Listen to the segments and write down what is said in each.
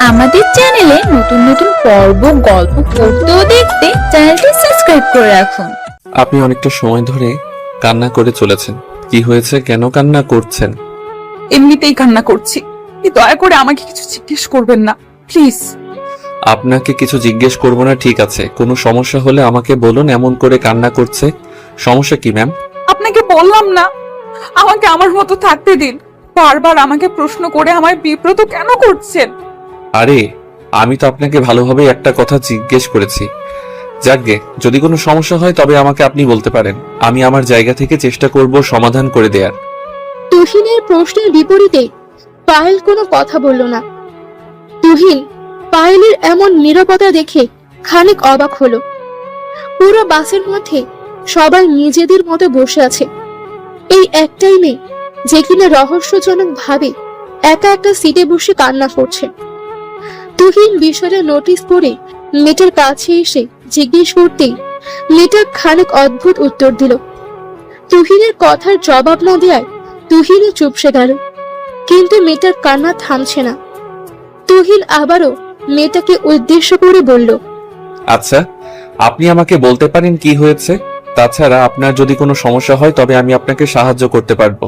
আমাদের চ্যানেলে নতুন নতুন পর্ব গল্প পড়তে ও দেখতে চ্যানেলটি সাবস্ক্রাইব করে রাখুন। আপনি অনেকটা সময় ধরে কান্না করে চলেছেন। কি হয়েছে, কেন কান্না করছেন? এমনিতেই কান্না করছি। দয়া করে আমাকে কিছু জিজ্ঞেস করবেন না প্লিজ। আপনাকে কিছু জিজ্ঞেস করব না, ঠিক আছে। কোনো সমস্যা হলে আমাকে বলুন। এমন করে কান্না করছে, সমস্যা কি ম্যাম? আপনাকে বললাম না আমাকে আমার মতো থাকতে দিন। বারবার আমাকে প্রশ্ন করে আমায় বিব্রত কেন করছেন? আরে আমি তো আপনাকে ভালোভাবে একটা কথা জিজ্ঞেস করেছি। যাকগে, যদি কোনো সমস্যা হয় তবে আমাকে আপনি বলতে পারেন। আমি আমার জায়গা থেকে চেষ্টা করব সমাধান করে দেয়ার। তুহিনের প্রশ্নের বিপরীতে পায়েল কোনো কথা বলল না। তুহিন পায়েলের এমন নীরবতা দেখে খানিক অবাক হলো। পুরো বাসের মধ্যে সবাই নিজেদের মতো বসে আছে। এই একটাই মেয়ে যে কিনা রহস্যজনক ভাবে একা একটা সিটে বসে কান্না করছে। তুহিন বিষয়টা নোটিস করে মেয়েটার কাছে এসে জিজ্ঞেস করতেই মেয়েটা খানিক অদ্ভুত উত্তর দিল। তুহিনের কথার জবাব না দেয় তুহিনও চুপসে গেল, কিন্তু মেয়েটার কান্না থামছে না। তুহিন আবারও মেয়েটাকে উদ্দেশ্য করে বলল, আচ্ছা, আপনি আমাকে বলতে পারেন কি হয়েছে? তাছাড়া আপনার যদি কোনো সমস্যা হয় তবে আমি আপনাকে সাহায্য করতে পারবো।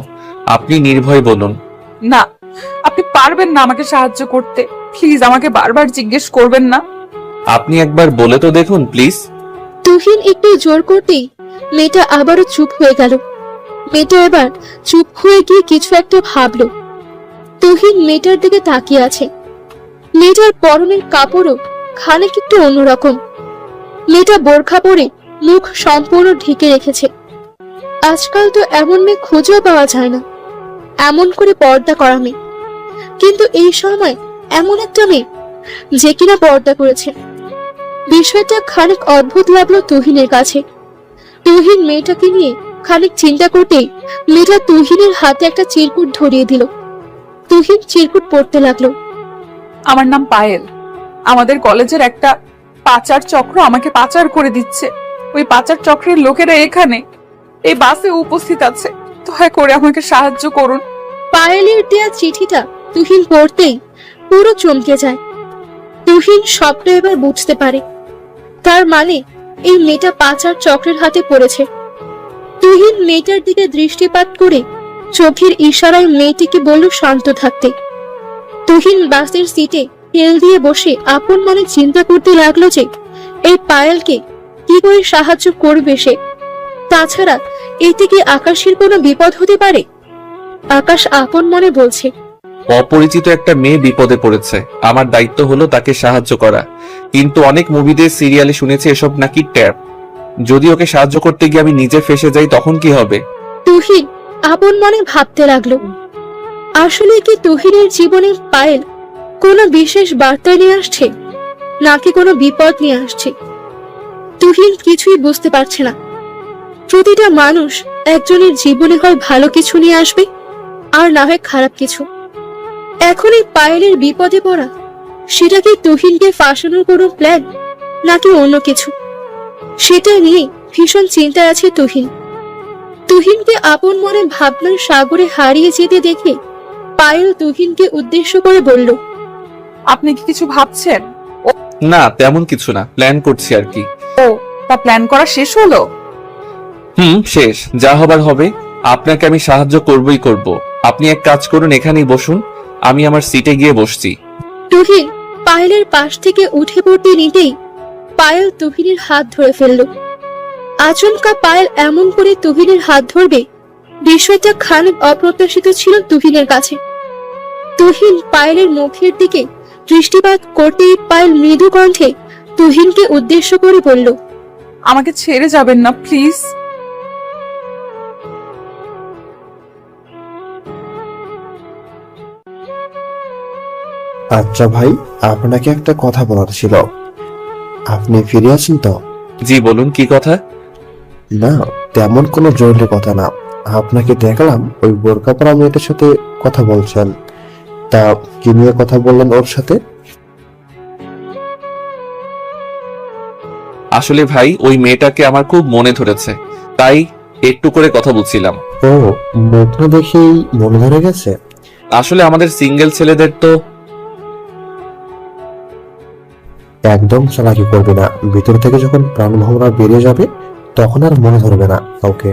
আপনি নির্ভয়ে বলুন। না, আপনি পারবেন না আমাকে সাহায্য করতে। প্লিজ আমাকে বারবার জিজ্ঞেস করবেন না। আপনি একবার বলে তো দেখুন প্লিজ। তুহিন একটু জোর করতেই মেয়েটা আবারও চুপ হয়ে গেল। মেয়েটা এবার চুপ হয়ে গিয়ে কিছু একটা ভাবলো। তুহিন মেয়েটার দিকে তাকিয়ে আছে। মেয়েটার পরনের কাপড়ও খানিক একটু অন্যরকম। মেয়েটা বোরখা পরে মুখ সম্পূর্ণ ঢেকে রেখেছে। আজকাল তো এমন মেয়ে খুঁজেও পাওয়া যায় না, এমন করে পর্দা করা মেয়ে। কিন্তু এই সময় এমন একটা মেয়ে যে কিনা পর্দা করেছে। বিষয়টা খানিক অদ্ভুত লাগলো তুহিনের কাছে। তুহিন মেয়েটাকে নিয়ে খানিক চিন্তা করতেই মেয়েটা তুহিনের হাতে একটা চিরকুট ধরিয়ে দিল। তুহিন চিরকুট পড়তে লাগলো। আমার নাম পায়েল। আমাদের কলেজের একটা পাচার চক্র আমাকে পাচার করে দিচ্ছে। ওই পাচার চক্রের লোকেরা এখানে এই বাসে উপস্থিত আছে। দয়া করে আমাকে সাহায্য করুন। পায়েলের দেয়া চিঠিটা তুহিন পড়তেই পুরো চমকে যায়। তুহিন সবটা এবার বুঝতে পারে। তার মানে এই মেয়েটা পাচার চক্রের হাতে পড়েছে। তুহিন মেয়েটার দিকে দৃষ্টিপাত করে চোখের ইশারায় মেয়েটিকে বলল শান্ত থাকতে। তুহিন বাসের সিটে তেল দিয়ে বসে আপন মনে চিন্তা করতে লাগলো যে এই পায়েলকে কি করে সাহায্য করবে সে। তাছাড়া এতে কি আকাশের কোনো বিপদ হতে পারে? আকাশ আপন মনে বলছে, অপরিচিত একটা মেয়ে বিপদে পড়েছে, আমার দায়িত্ব হলো তাকে সাহায্য করা। কিন্তু অনেক মুভিতে সিরিয়ালে শুনেছি এসব নাকি ট্যাপ। যদি ওকে সাহায্য করতে গিয়ে আমি নিজে ফেসে যাই তখন কি হবে? তুহিন আপন মনে ভাবতে লাগলো, আসলে কি তুহিনের জীবনে পায়েল কোনো বিশেষ বার্তা নিয়ে আসছে নাকি কোনো বিপদ নিয়ে আসছে? তুহিন কিছুই বুঝতে পারছে না। প্রতিটা মানুষ একজনের জীবনে হয় ভালো কিছু নিয়ে আসবে আর না হয় খারাপ কিছু। এখন এই পায়েলের বিপদে পড়া, সেটা কি তুহিনকে ফাঁসানোর কোনো প্ল্যান নাকি অন্য কিছু? সেটা নিয়ে ভীষণ চিন্তায় আছে তুহিন। তুহিনকে আপন মনে ভাবনার সাগরে হারিয়ে যেতে দেখে পায়েল তুহিনকে উদ্দেশ্য করে বলল, আপনি কি কিছু ভাবছেন? না, তেমন কিছু না, প্ল্যান করছি আর কি। ও, তা প্ল্যান করা শেষ হলো? শেষ। যা হবার হবে। আপনাকে আমি সাহায্য করবই করব। আপনি এক কাজ করুন, এখানেই বসুন, আমি আমার সিটে গিয়ে বসছি। তুহিন পায়েলের পাশ থেকে উঠে পড়তে নিতেই পায়েল তুহিনের হাত ধরে ফেলল। আচমকা পায়েল এমন করে তুহিনের হাত ধরবে, বিষয়টা খানিক অপ্রত্যাশিত ছিল তুহিনের কাছে। তুহিন পায়েলের মুখের দিকে দৃষ্টিপাত করতেই পায়েল মৃদু কণ্ঠে তুহিনকে উদ্দেশ্য করে বলল, আমাকে ছেড়ে যাবেন না প্লিজ। আচ্ছা ভাই, আপনাকে একটা কথা বলার ছিল। আপনি ফিরে আছেন তো? জি বলুন, কি কথা? না, তেমন কোনো জরুরি কথা না। আপনাকে দেখলাম ওই বোরকা পরা মেয়েটার সাথে কথা বলছেন। তা কি নিয়ে কথা বললেন ওর সাথে? আসলে ভাই, ওই মেয়েটাকে আমার খুব মনে ধরেছে, তাই একটু করে কথা বলছিলাম। ও, মুখটা দেখেই মনে ধরে গেছে। আসলে আমাদের সিঙ্গেল ছেলেদের তো একদম চালাকি করবে না, ভিতর থেকে যখন প্রাণ ভাবনা বেরিয়ে যাবে তখন আর মনে ধরবে না কাউকে।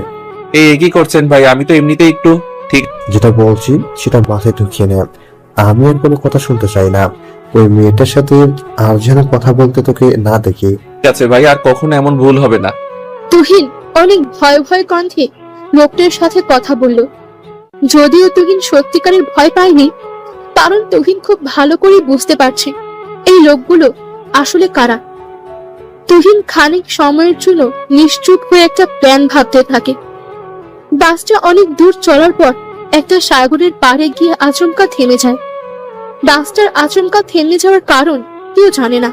এই কি করছেন ভাই? আমি তো এমনিতেই একটু ঠিক যেটা বলছি সেটা মাথায় ঢুকিয়ে নেন। আমি আর কোনো কথা শুনতে চাই না। ওই মেয়েটার সাথে আর যেন কথা বলতে তোকে না দেখি। আছে ভাই, আর কখনো এমন ভুল হবে না। তুহিন অনেক ভয় ভয় কণ্ঠে লোকটার সাথে কথা বলল। যদিও তুহিন সত্যিকারের ভয় পায়নি, কারণ তুহিন খুব ভালো করে বুঝতে পারছে এই লোকগুলো আসলে কারা। তুহিন খানিক সময়ের জন্য নিশ্চুপ হয়ে একটা প্ল্যান ভাবতে থাকে। বাসটা অনেক দূর চলার পর একটা সাগরের পাড়ে গিয়ে আচমকা থেমে যায়। বাসটার আচমকা থেমে যাওয়ার কারণ কেউ জানে না।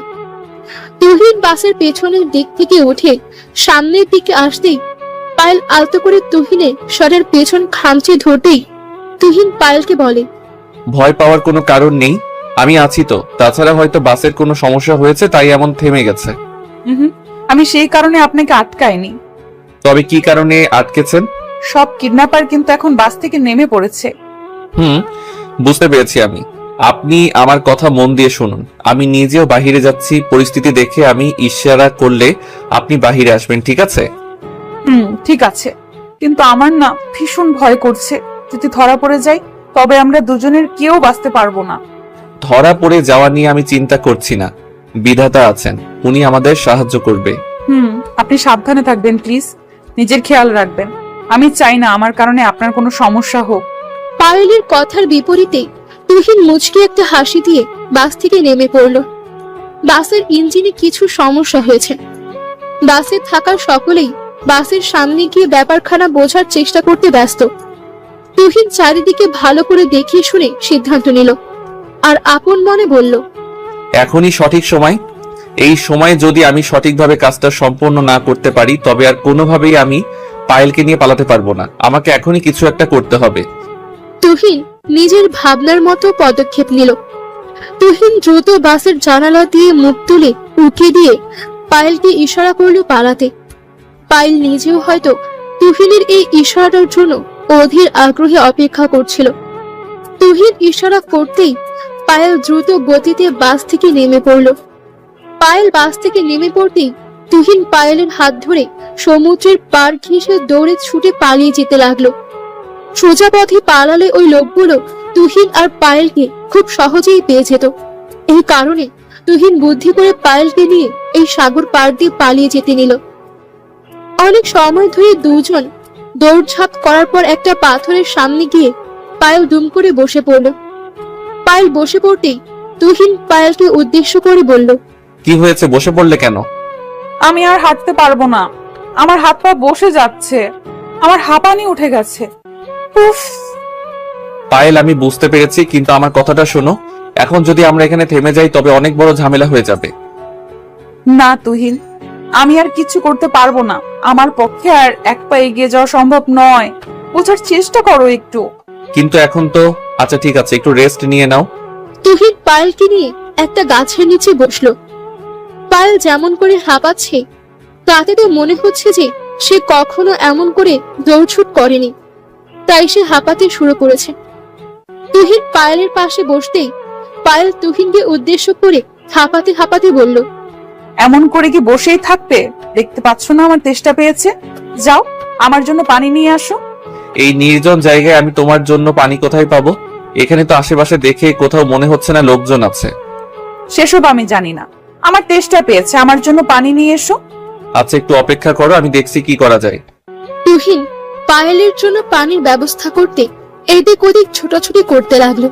তুহিন বাসের পেছনের দিক থেকে উঠে সামনের দিকে আসতেই পায়েল আলতো করে তুহিনের শরের পেছন খামচে ধরতেই তুহিন পায়েলকে বলে, ভয় পাওয়ার কোনো কারণ নেই, আমি আছি তো। তাছাড়া হয়তো বাসের কোনো সমস্যা হয়েছে তাই এমন থেমে গেছে। আমি সেই কারণে আপনাকে আটকাইনি। তবে কি কারণে আটকেছেন? সব কিডন্যাপার কিন্তু এখন বাস থেকে নেমে পড়েছে। বুঝতে পেরেছি আমি। আপনি আমার কথা মন দিয়ে শুনুন। আমি নিজেও বাহিরে যাচ্ছি, পরিস্থিতি দেখে আমি ইশারা করলে আপনি বাহিরে আসবেন, ঠিক আছে? ঠিক আছে, কিন্তু আমার না ভীষণ ভয় করছে। যদি ধরা পড়ে যাই তবে আমরা দুজনের কেউ বাঁচতে পারবো না। ধরা পড়ে যাওয়া নিয়ে আমি চিন্তা করছি না। বিধাতা আছেন, উনি আমাদের সাহায্য করবে। আপনি সাবধানে থাকবেন প্লিজ, নিজের খেয়াল রাখবেন। আমি চাই না আমার কারণে আপনার কোনো সমস্যা হোক। পায়েলের কথার বিপরীতে তুহিন মুচকি একটা হাসি দিয়ে বাস থেকে নেমে পড়ল। বাসের ইঞ্জিনে কিছু সমস্যা হয়েছে। বাসে থাকা সকলেই বাসের সামনে গিয়ে ব্যাপারখানা বোঝার চেষ্টা করতে ব্যস্ত। তুহিন চারিদিকে ভালো করে দেখিয়ে শুনে সিদ্ধান্ত নিল আর আপন মনে বলল, এখনই সঠিক সময়। এই সময়ে যদি আমি সঠিকভাবে কাজটা সম্পন্ন না করতে পারি তবে আর কোনোভাবেই আমি পায়েলকে নিয়ে পালাতে পারবো না। আমাকে এখনই কিছু একটা করতে হবে। তুহিন নিজের ভাবনার মতো পদক্ষেপ নিল। তুহিন দ্রুত বাসের জানালা দিয়ে মুখ তুলে উঁকি দিয়ে পায়েলকে ইশারা করলো পালাতে। পায়েল নিজেও হয়তো তুহিনের এই ইশারাটার জন্য অধীর আগ্রহে অপেক্ষা করছিল। তুহিন ইশারা করতেই পায়েল দ্রুত গতিতে বাস থেকে নেমে পড়ল। পায়েল বাস থেকে নেমে পড়তেই তুহিন পায়েলের হাত ধরে সমুদ্রের পার ঘেঁষে দৌড়ে ছুটে পালিয়ে যেতে লাগলো। সোজা পথে পালালে ওই লোকগুলো তুহিন আর পায়েলকে খুব সহজেই পেয়ে যেত। এই কারণে তুহিন বুদ্ধি করে পায়েলকে নিয়ে এই সাগর পার দিয়ে পালিয়ে যেতে নিল। অনেক সময় ধরে দুজন দৌড়ঝাঁপ করার পর একটা পাথরের সামনে গিয়ে পায়েল দুম করে বসে পড়ল। পায়েল বসে পড়তেই তুহিন পায়েলকে উদ্দেশ্য করে বলল, কি হয়েছে, বসে পড়লে কেন? আমি আর হাঁটতে পারবো না, আমার হাত পা বসে যাচ্ছে, আমার হাঁপানি উঠে গেছে। উফ। পায়েল, আমি বুঝতে পেরেছি, কিন্তু আমার কথাটা শোনো। এখন যদি আমরা এখানে থেমে যাই তবে অনেক বড় ঝামেলা হয়ে যাবে। না তুহিন, আমি আর কিছু করতে পারবো না। আমার পক্ষে আর এক পা এগিয়ে যাওয়া সম্ভব নয়। বোঝার চেষ্টা করো একটু। কিন্তু এখন তো আচ্ছা ঠিক আছে, একটু রেস্ট নিয়ে নাও। তুহিন পায়েলকে নিয়ে একটা গাছের নিচে বসলো। পায়েল যেমন করে হাঁপাচ্ছে তাতে তো মনে হচ্ছে যে সে কখনো এমন করে দৌড়ছুট করেনি, তাই সে হাঁপাতে শুরু করেছে। তুহিন পায়েলের পাশে বসতেই পায়েল তুহিনকে উদ্দেশ্য করে হাঁপাতে হাঁপাতে বলল, এমন করে কি বসেই থাকবে? দেখতে পাচ্ছ না আমার তেষ্টা পেয়েছে? যাও, আমার জন্য পানি নিয়ে আসো। এই নির্জন জায়গায় আমি তোমার জন্য পানি কোথায় পাবো? এখানে তো আশেপাশে দেখে কোথাও মনে হচ্ছে না লোকজন আছে। সেসব আমি জানি না, আমার তেষ্টা পেয়েছে, আমার জন্য পানি নিয়ে এসো। আচ্ছা, একটু অপেক্ষা করো, আমি দেখছি কি করা যায়। তুহিন পায়েলের জন্য পানির ব্যবস্থা করতে এদিক ওদিক ছোটাছুটি করতে লাগলো।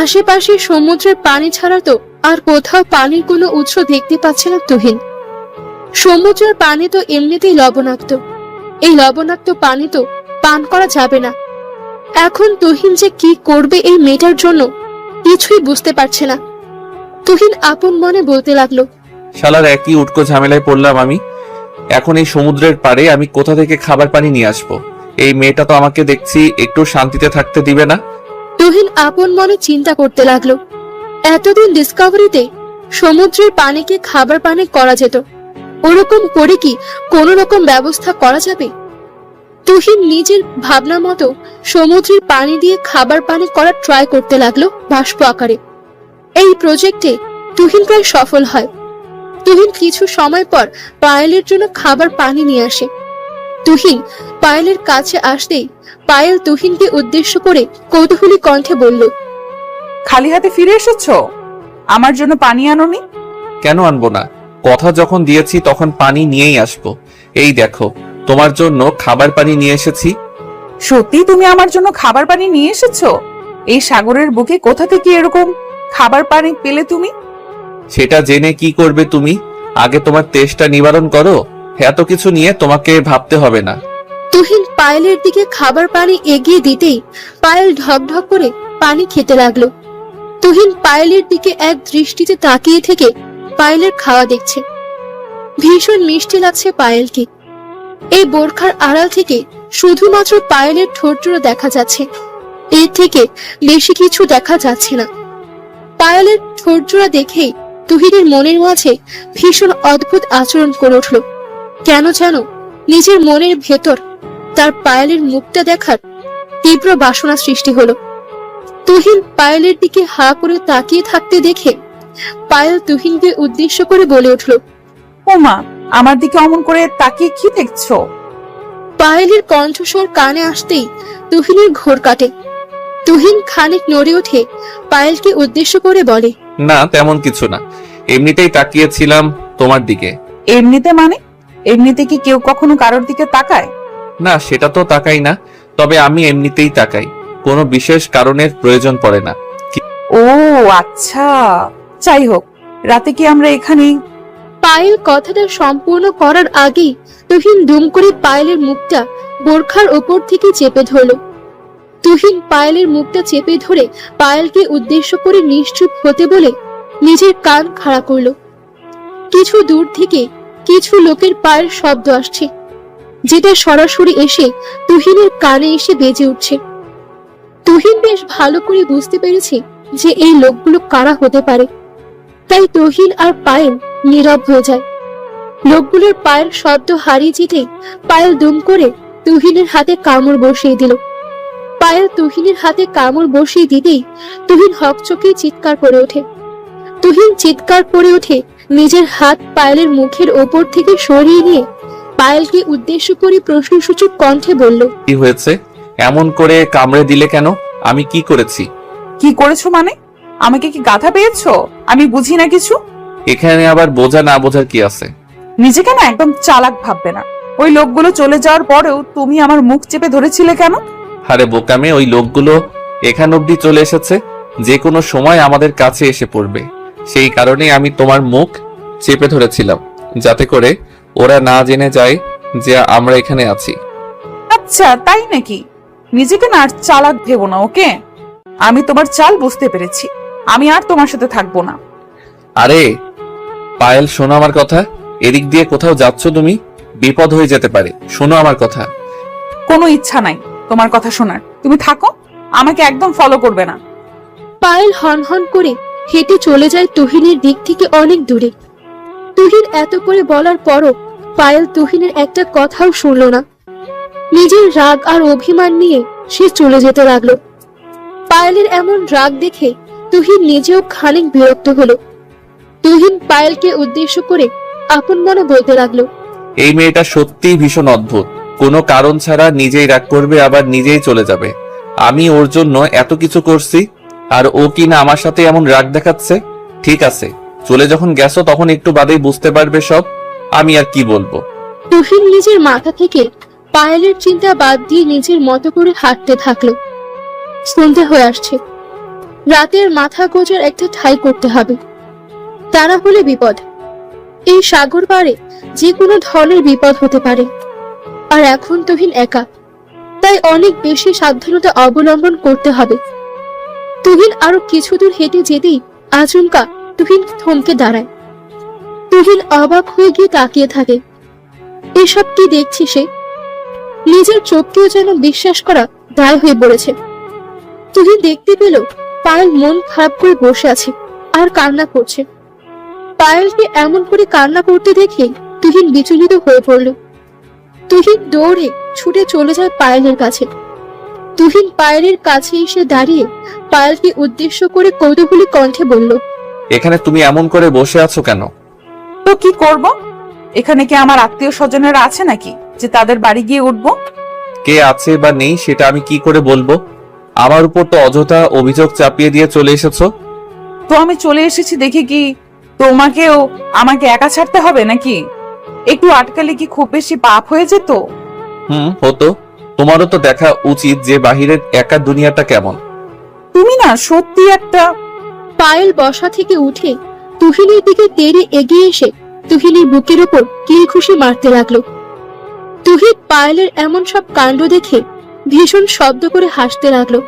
আশেপাশে সমুদ্রের পানি ছাড়া তো আর কোথাও পানির কোনো উৎস দেখতে পাচ্ছে না তুহিন। সমুদ্রের পানি তো এমনিতেই লবণাক্ত, এই লবণাক্ত পানি তো পান করা যাবে না। এখন তুহিন যে কি করবে এই মেয়েটার জন্য কিছুই বুঝতে পারছে না। তুহিন আপন মনে বলতে লাগলো, শালার একই উটকো ঝামেলায় পড়লাম আমি। এখন এই সমুদ্রের পাড়ে আমি কোথা থেকে খাবার পানি নিয়ে আসবো? এই মেয়েটা তো আমাকে দেখছি একটু শান্তিতে থাকতে দিবে না। তুহিন আপন মনে চিন্তা করতে লাগলো, এতদিন ডিসকভারিতে সমুদ্রের পানিকে খাবার পানি করা যেত, ওরকম করে কি কোনো রকম ব্যবস্থা করা যাবে? তুহিন নিজের ভাবনা মতো সমুদ্রের পানি দিয়ে খাবার পানি করার ট্রাই করতে লাগলো বাষ্প আকারে। এই প্রজেক্টে তুহিন প্রায় সফল হয়। তুহিন কিছু সময় পর পায়েলের জন্য খাবার পানি নিয়ে আসে। তুহিন পায়েলের কাছে আসতেই পায়েল তুহিনকে উদ্দেশ্য করে কৌতূহলী কণ্ঠে বলল, খালি হাতে ফিরে এসেছো? আমার জন্য পানি আনোনি? কেন আনবো না? কথা যখন দিয়েছি তখন পানি নিয়েই আসবো। এই দেখো, তোমার জন্য খাবার পানি নিয়ে এসেছি। সত্যি তুমি আমার জন্য খাবার পানি নিয়ে এসেছো? এই সাগরের বুকে কোথা থেকে এরকম খাবার পানি পেলে তুমি? সেটা জেনে কি করবে তুমি? আগে তোমার তেষ্টা নিবারণ করো। এত কিছু নিয়ে তোমাকে ভাবতে হবে না। তুহিন পায়েলের দিকে খাবার পানি এগিয়ে দিতেই পায়েল ঢকঢক করে পানি খেতে লাগলো। তুহিন পায়েলের দিকে এক দৃষ্টিতে তাকিয়ে থেকে পায়েলের খাওয়া দেখছে। ভীষণ মিষ্টি লাগছে পায়েলকে। এই বোরখার আড়াল থেকে শুধুমাত্র পায়েলের ঠোঁটজোড়া দেখা যাচ্ছে, এর থেকে বেশি কিছু দেখা যাচ্ছে না। পায়েলের ঠোঁটজোড়া দেখেই তুহিনের মনের মাঝে ভীষণ অদ্ভুত আচরণ করে উঠল। কেন যেন নিজের মনের ভেতর তার পায়েলের মুখটা দেখার তীব্র বাসনা সৃষ্টি হলো। তুহিন পায়েলের দিকে হা করে তাকিয়ে থাকতে দেখে পায়েল তুহিনকে উদ্দেশ্য করে বলে উঠল, ও মা, আমার দিকে অমন করে তাকিয়ে কি দেখছো? পায়েলের কণ্ঠস্বর কানে আসতেই তুহিনের ঘোর কাটে। তুহিন খানিক নড়ে ওঠে পায়েলকে উদ্দেশ্য করে বলে, না, তেমন কিছু না, এমনিতেই তাকিয়েছিলাম তোমার দিকে। এমনিতে মানে? এমনিতে কি কেউ কখনো কারোর দিকে তাকায়? না, সেটা তো তাকাই না, তবে আমি এমনিতেই তাকাই, কোনো বিশেষ কারণের প্রয়োজন পড়ে না। ও আচ্ছা, যাই হোক, রাতে কি আমরা এখানেই? পায়েল কথাটা সম্পূর্ণ করার আগেই তুহিন দুম করে পায়েলের মুখটা বোরখার ওপর থেকে চেপে ধরল। তুহিন পায়েলের মুখটা চেপে ধরে পায়েলকে উদ্দেশ্য করে নিশ্চুপ হতে বলে নিজের কান খাড়া করলো। কিছু দূর থেকে কিছু লোকের পায়ের শব্দ আসছে, যেটা সরাসরি এসে তুহিনের কানে এসে বেজে উঠছে। তুহিন বেশ ভালো করে বুঝতে পেরেছে যে এই লোকগুলো কারা হতে পারে, তাই তুহিন আর পায়েল নীরব হয়ে যায়। লোকগুলোর পায়ের শব্দ হারিয়ে যেতেই পায়েল দুম করে তুহিনের হাতে কামড় বসিয়ে দিল। পায়েল তুহিনের হাতে কামড় বসিয়ে দিতেই তুহিন হকচকিয়ে চিৎকার করে ওঠে। তুহিন চিৎকার করে ওঠে নিজের হাত পায়েলের মুখের ওপর থেকে সরিয়ে নিয়ে পায়েলকে উদ্দেশ্য করে প্রশ্নসূচক কণ্ঠে বলল, কি হয়েছে? এমন করে কামড়ে দিলে কেন? আমি কি করেছি? কি করেছো মানে? আমাকে কি গাধা পেয়েছো? আমি বুঝি না কিছু। এখানে আবার বোঝা না বোঝার কি আছে? নিজেকে না একদম চালাক ভাববে না। ওই লোকগুলো চলে যাওয়ার পরেও তুমি আমার মুখ চেপে ধরেছিলে কেন? আরে বোকামে, ওই লোকগুলো এখান অব্দি চলে এসেছে, যে কোনো সময় আমাদের কাছে এসে পড়বে। সেই কারণে আমি তোমার মুখ চেপে ধরেছিলাম, যাতে করে ওরা না জেনে যায় যে আমরা এখানে আছি। আচ্ছা, তাই নাকি? নিজেকে না আর চালাক ভেবো না, ওকে? আমি তোমার চাল বুঝতে পেরেছি। আমি আর তোমার সাথে থাকবো না। আরে পায়েল, শোনো আমার কথা। এদিক দিয়ে কোথাও যাচ্ছ তুমি? বিপদ হয়ে যেতে পারে, শোনো আমার কথা। কোনো ইচ্ছা নাই তোমার কথা শোনার। তুমি থাকো, আমাকে একদম ফলো করবে না। পায়েল হন হন করে হেঁটে চলে যায় তুহিনের দিক থেকে অনেক দূরে। তুহিন এত করে বলার পরও পায়েল তুহিনের একটা কথাও শুনল না। নিজের রাগ আর অভিমান নিয়ে সে চলে যেতে লাগলো। পায়েলের এমন রাগ দেখে তুহিন নিজেও খানিক বিরক্ত হলো। তুহিন পায়েলকে উদ্দেশ্য করে আপন মনে বলতে লাগলো, এই মেয়েটা সত্যিই ভীষণ অদ্ভুত। কোনো কারণ ছাড়া নিজেই রাগ করবে, আবার নিজেই চলে যাবে। আমি ওর জন্য এত কিছু করছি, আর ও কিনা আমার সাথে এমন রাগ দেখাচ্ছে। ঠিক আছে, চলে যখন গেছো তখন একটু বাদেই বুঝতে পারবে সব। আমি আর কি বলবো। তুহিন নিজের মাথা থেকে পায়েলের চিন্তা বাদ দিয়ে নিজের মতো করে হাঁটতে থাকলো। সন্ধ্যা হয়ে আসছে। রাতের মাথা গোজার একটা ঠাঁই করতে হবে, তা না হলে বিপদ। এই সাগর পাড়ে যে কোনো ধরনের বিপদ হতে পারে। আর এখন তুহিন একা, তাই অনেক বেশি সাবধানতা অবলম্বন করতে হবে। তুহিন আরো কিছু দূর হেঁটে যেতেই আচমকা তুহিন থমকে দাঁড়ায়। তুহিন অবাক হয়ে গিয়ে তাকিয়ে থাকে। এসব কি দেখছি সে? নিজের চোখকেও যেন বিশ্বাস করা দায় হয়ে পড়েছে। তুহিন দেখতে পেল পায়েল মন খারাপ করে বসে আছে আর কান্না করছে। পায়েলকে এমন করে কান্না করতে দেখে তুহিন বিচলিত হয়ে পড়ল। তুহিন দৌড়ে ছুটে চলে যায় পায়েলের কাছে। তুহিন পায়েলের কাছে এসে দাঁড়িয়ে পায়েলকে উদ্দেশ্য করে কৌতূহলী কণ্ঠে বলল, এখানে তুমি এমন করে বসে আছো কেন? তো কি করব? এখানে কি আমার আত্মীয় স্বজনেরা আছে নাকি যে তাদের বাড়ি গিয়ে উঠবো? কে আছে বা নেই সেটা আমি কি করে বলবো? আমার উপর তো অযথা অভিযোগ চাপিয়ে দিয়ে চলে এসেছো। তো আমি চলে এসেছি দেখে কি তোমাকেও আমাকে একা ছাড়তে হবে নাকি? একটু আটকালে কি খুব বেশি পাপ হয়ে যেত? হতো। তোমারও তো দেখা উচিত যে বাহিরের একা দুনিয়াটা কেমন। তুমি না সত্যি একটা। পায়েল বসা থেকে উঠে তুহিনের দিকে তেড়ে এগিয়ে এসে তুহিনের বুকের ওপর কিল খুশি মারতে লাগলো। তুহিন পায়েলের এমন সব কাণ্ড দেখে ভীষণ শব্দ করে হাসতে লাগলো।